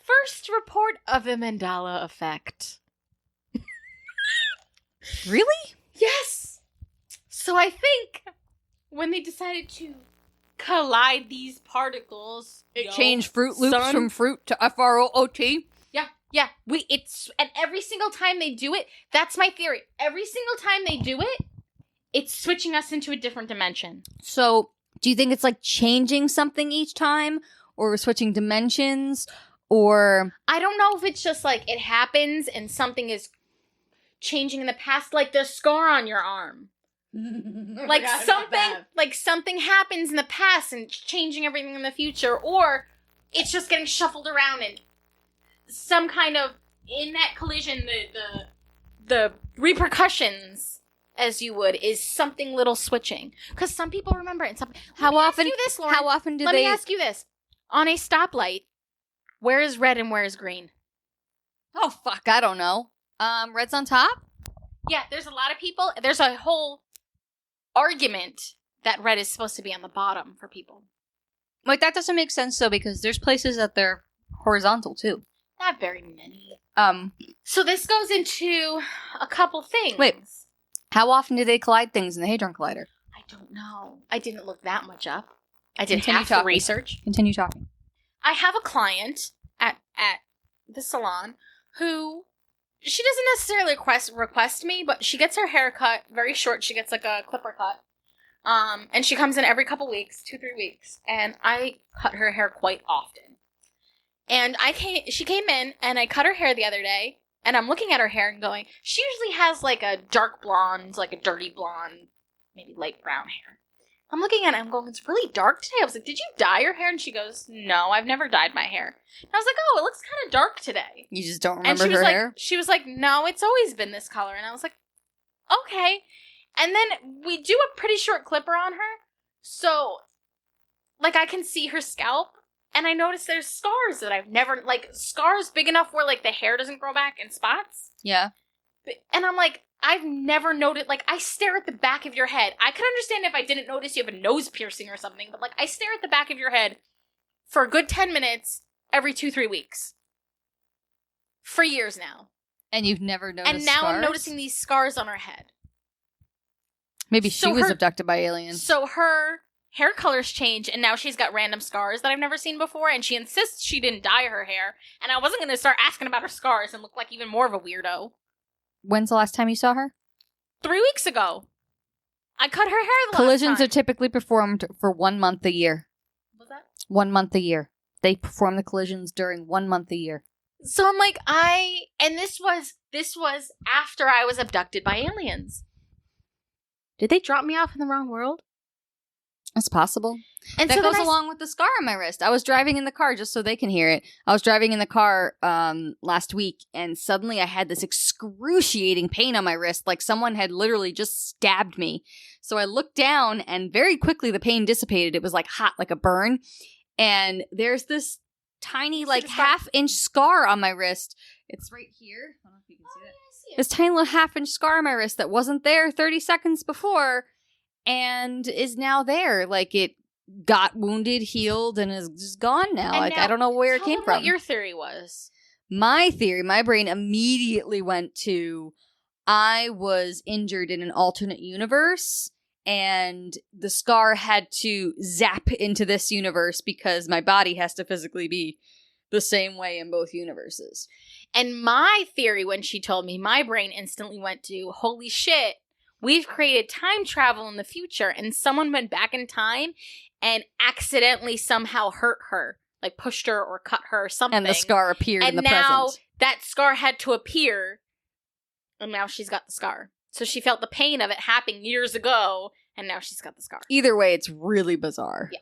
first report of the Mandela Effect. Really? Yes. So I think when they decided to collide these particles, Change Fruit Loops from fruit to FROOT. Yeah. And every single time they do it, that's my theory. Every single time they do it, it's switching us into a different dimension. So, do you think it's like changing something each time, or we're switching dimensions, or I don't know if it's just like it happens and something is changing in the past, like the scar on your arm. Like something happens in the past and changing everything in the future, or it's just getting shuffled around and some kind of in that collision the repercussions, as you would, is something little switching. Because some people remember it. And some, how often do this, Lauren. How often do Let they me ask you this. On a stoplight, where is red and where is green? Oh fuck, I don't know. Red's on top? Yeah, there's a lot of people. There's a whole argument that red is supposed to be on the bottom for people. Wait, that doesn't make sense though, because there's places that they're horizontal too. Not very many. So this goes into a couple things. Wait. How often do they collide things in the Hadron Collider? I don't know. I didn't look that much up. I did Continue half the talking. research. Continue talking. I have a client at the salon who, she doesn't necessarily request me, but she gets her hair cut very short. She gets like a clipper cut. And she comes in every couple weeks, 2-3 weeks, and I cut her hair quite often. And she came in and I cut her hair the other day, and I'm looking at her hair and going, she usually has like a dark blonde, like a dirty blonde, maybe light brown hair. I'm looking at it, I'm going, it's really dark today. I was like, did you dye your hair? And she goes, no, I've never dyed my hair. And I was like, oh, it looks kind of dark today. You just don't And remember she was her like, hair? she was like, no, it's always been this color. And I was like, okay. And then we do a pretty short clipper on her. So, like, I can see her scalp. And I noticed there's scars that I've never, like, scars big enough where, like, the hair doesn't grow back in spots. Yeah. And I'm like, I've never noticed, like, I stare at the back of your head. I could understand if I didn't notice you have a nose piercing or something, but, like, I stare at the back of your head for a good 10 minutes every 2-3 weeks. For years now. And you've never noticed And now scars? I'm noticing these scars on her head. Maybe So she was her- abducted by aliens. So her hair colors change, and now she's got random scars that I've never seen before, and she insists she didn't dye her hair, and I wasn't going to start asking about her scars and look like even more of a weirdo. When's the last time you saw her? 3 weeks ago. I cut her hair the Collisions last are time. typically performed for 1 month a year. What's that? 1 month a year. They perform the collisions during 1 month a year. So I'm like, and this was after I was abducted by aliens. Did they drop me off in the wrong world? It's possible. And That so goes then along with the scar on my wrist. I was driving in the car, just so they can hear it. I was driving in the car last week, and suddenly I had this excruciating pain on my wrist, like someone had literally just stabbed me. So I looked down, and very quickly the pain dissipated. It was like hot, like a burn. And there's this tiny, like, half-inch scar on my wrist. It's right here. I don't know if you can see it. This tiny little half-inch scar on my wrist that wasn't there 30 seconds before, and is now there. Like, it got wounded, healed, and is just gone now. And Like, now, I don't know where it tell came them from. What your theory was? My theory, my brain immediately went to, I was injured in an alternate universe, and the scar had to zap into this universe because my body has to physically be the same way in both universes. And my theory, when she told me, my brain instantly went to, holy shit, we've created time travel in the future, and someone went back in time and accidentally somehow hurt her, like pushed her or cut her or something. And the scar appeared in the And now present. that scar had to appear, and now she's got the scar. So she felt the pain of it happening years ago, and now she's got the scar. Either way, it's really bizarre. Yeah.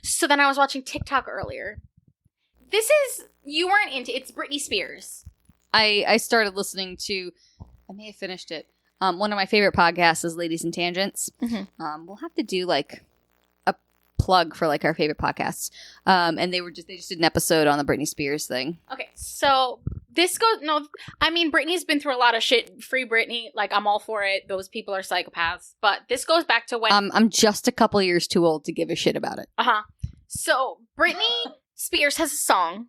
So then I was watching TikTok earlier. This is, you weren't into, it's Britney Spears. I started listening to, I may have finished it. One of my favorite podcasts is Ladies and Tangents. Mm-hmm. We'll have to do like a plug for like our favorite podcasts. And they just did an episode on the Britney Spears thing. Okay, so This goes no. I mean, Britney's been through a lot of shit. Free Britney, like I'm all for it. Those people are psychopaths. But this goes back to when I'm just a couple years too old to give a shit about it. So Britney Spears has a song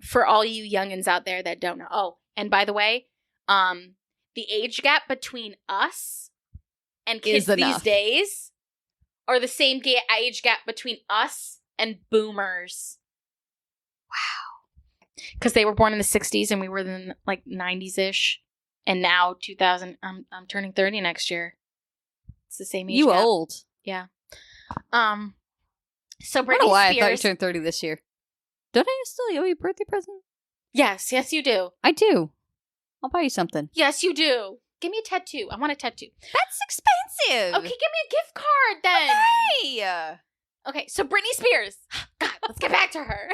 for all you youngins out there that don't know. Oh, and by the way, the age gap between us and kids these days, or the same age gap between us and boomers. Wow. Because they were born in the 60s and we were in like 90s-ish. And now 2000, I'm turning 30 next year. It's the same age You gap. old. Yeah. So Britney I don't know why Spears. I thought you turned 30 this year. Don't I still owe you a birthday present? Yes, you do. I do. I'll buy you something. Yes, you do. Give me a tattoo. I want a tattoo. That's expensive. Okay, give me a gift card then. Hey. Okay, so Britney Spears. God, let's get back to her.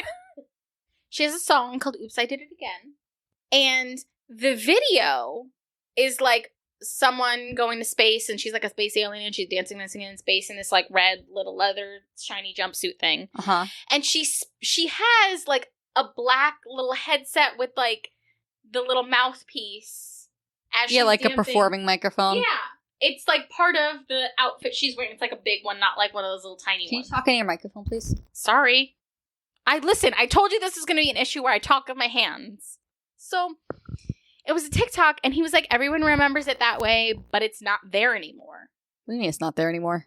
She has a song called Oops, I Did It Again. And the video is like someone going to space and she's like a space alien and she's dancing in space in this like red little leather shiny jumpsuit thing. And she has like a black little headset with like the little mouthpiece. As she's like dancing. A performing microphone. Yeah. It's like part of the outfit she's wearing. It's like a big one, not like one of those little tiny Can ones. you talk into your microphone, please? Sorry. I told you this is going to be an issue where I talk with my hands. So it was a TikTok and he was like, everyone remembers it that way, but it's not there anymore. What do you mean it's not there anymore?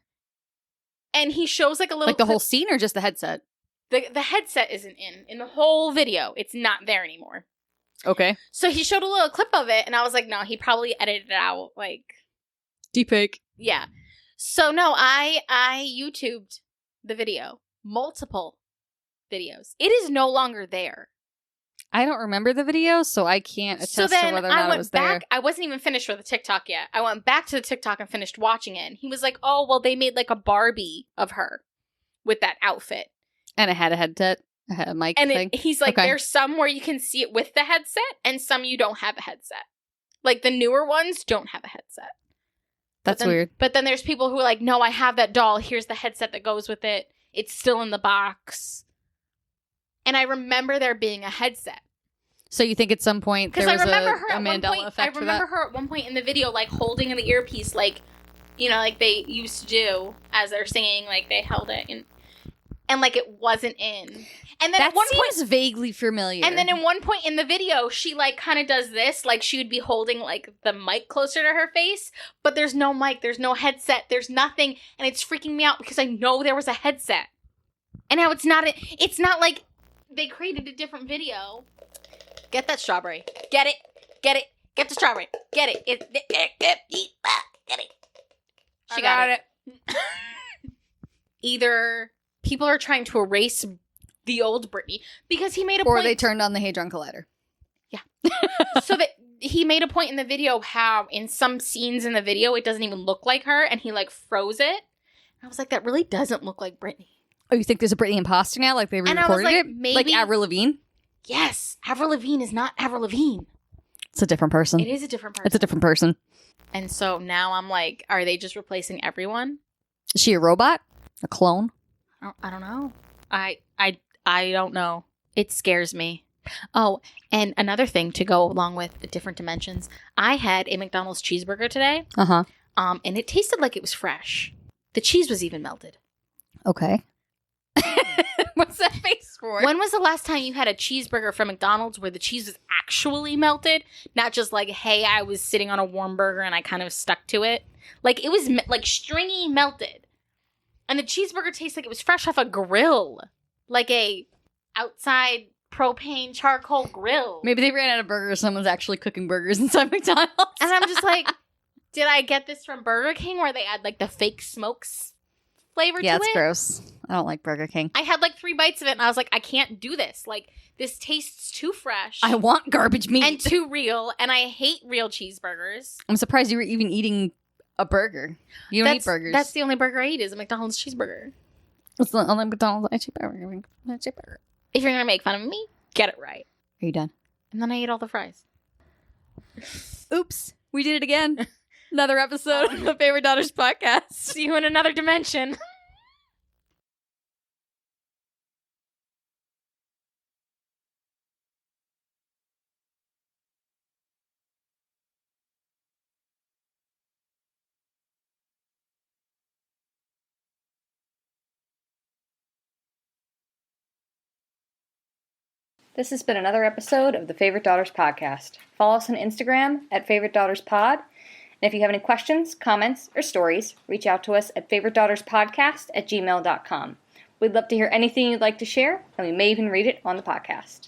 And he shows like a little Like the whole scene or just the headset? The headset isn't in the whole video. It's not there anymore. Okay. So he showed a little clip of it and I was like, no, he probably edited it out. Like, deepfake. Yeah. So no, I YouTubed the video. Multiple videos. It is no longer there. I don't remember the video, so I can't attest So then to whether or I not went it was back. there. I wasn't even finished with the TikTok yet. I went back to the TikTok and finished watching it. And he was like, oh, well, they made like a Barbie of her with that outfit. And it had a headset, it had a mic And thing. he's like, Okay. There's some where you can see it with the headset and some you don't have a headset. Like the newer ones don't have a headset. That's weird. But then there's people who are like, no, I have that doll. Here's the headset that goes with it. It's still in the box. And I remember there being a headset. So you think at some point there Because was I remember her a at one Mandela point. Effect I remember her at one point in the video, like holding the earpiece, like, you know, like they used to do as they're singing, like they held it and like it wasn't in. And then that at one seems point, vaguely familiar. and then at one point in the video, she like kind of does this, like she would be holding like the mic closer to her face, but there's no mic, there's no headset, there's nothing, and it's freaking me out because I know there was a headset, and now it's not. It's not like they created a different video. Get that strawberry. Get it. Get it. Get the strawberry. Get it. Get it. She got it. Either people are trying to erase the old Britney because he made a point. Or they turned on the Hadron Collider. Yeah. So that he made a point in the video how in some scenes in the video it doesn't even look like her and he like froze it. I was like, that really doesn't look like Britney. Oh, you think there's a Britney imposter now? Like they And I was re-recorded like, it? maybe- Like Avril Lavigne? Yes. Avril Lavigne is not Avril Lavigne. It's a different person. It is a different person. It's a different person. And so now I'm like, are they just replacing everyone? Is she a robot? A clone? I don't know. I don't know. It scares me. Oh, and another thing to go along with the different dimensions. I had a McDonald's cheeseburger today. Uh-huh. And it tasted like it was fresh. The cheese was even melted. Okay. What's that face for? When was the last time you had a cheeseburger from McDonald's where the cheese was actually melted? Not just like, hey, I was sitting on a warm burger and I kind of stuck to it. Like, it was like stringy melted. And the cheeseburger tastes like it was fresh off a grill. Like a outside propane charcoal grill. Maybe they ran out of burgers. Someone's actually cooking burgers inside McDonald's. And I'm just like, did I get this from Burger King where they add like the fake smokes flavor to it? Yeah, it's gross. I don't like Burger King. I had like 3 bites of it and I was like, I can't do this. Like, this tastes too fresh. I want garbage meat. and too real, and I hate real cheeseburgers. I'm surprised you were even eating a burger. You don't eat burgers. That's the only burger I eat is a McDonald's cheeseburger. It's the only McDonald's I eat burger. If you're gonna make fun of me, get it right. Are you done? And then I ate all the fries. Oops. We did it again. Another episode of the Favorite Daughters podcast. See you in another dimension. This has been another episode of the Favorite Daughters Podcast. Follow us on Instagram at FavoriteDaughtersPod. And if you have any questions, comments, or stories, reach out to us at favoritedaughterspodcast@gmail.com. We'd love to hear anything you'd like to share, and we may even read it on the podcast.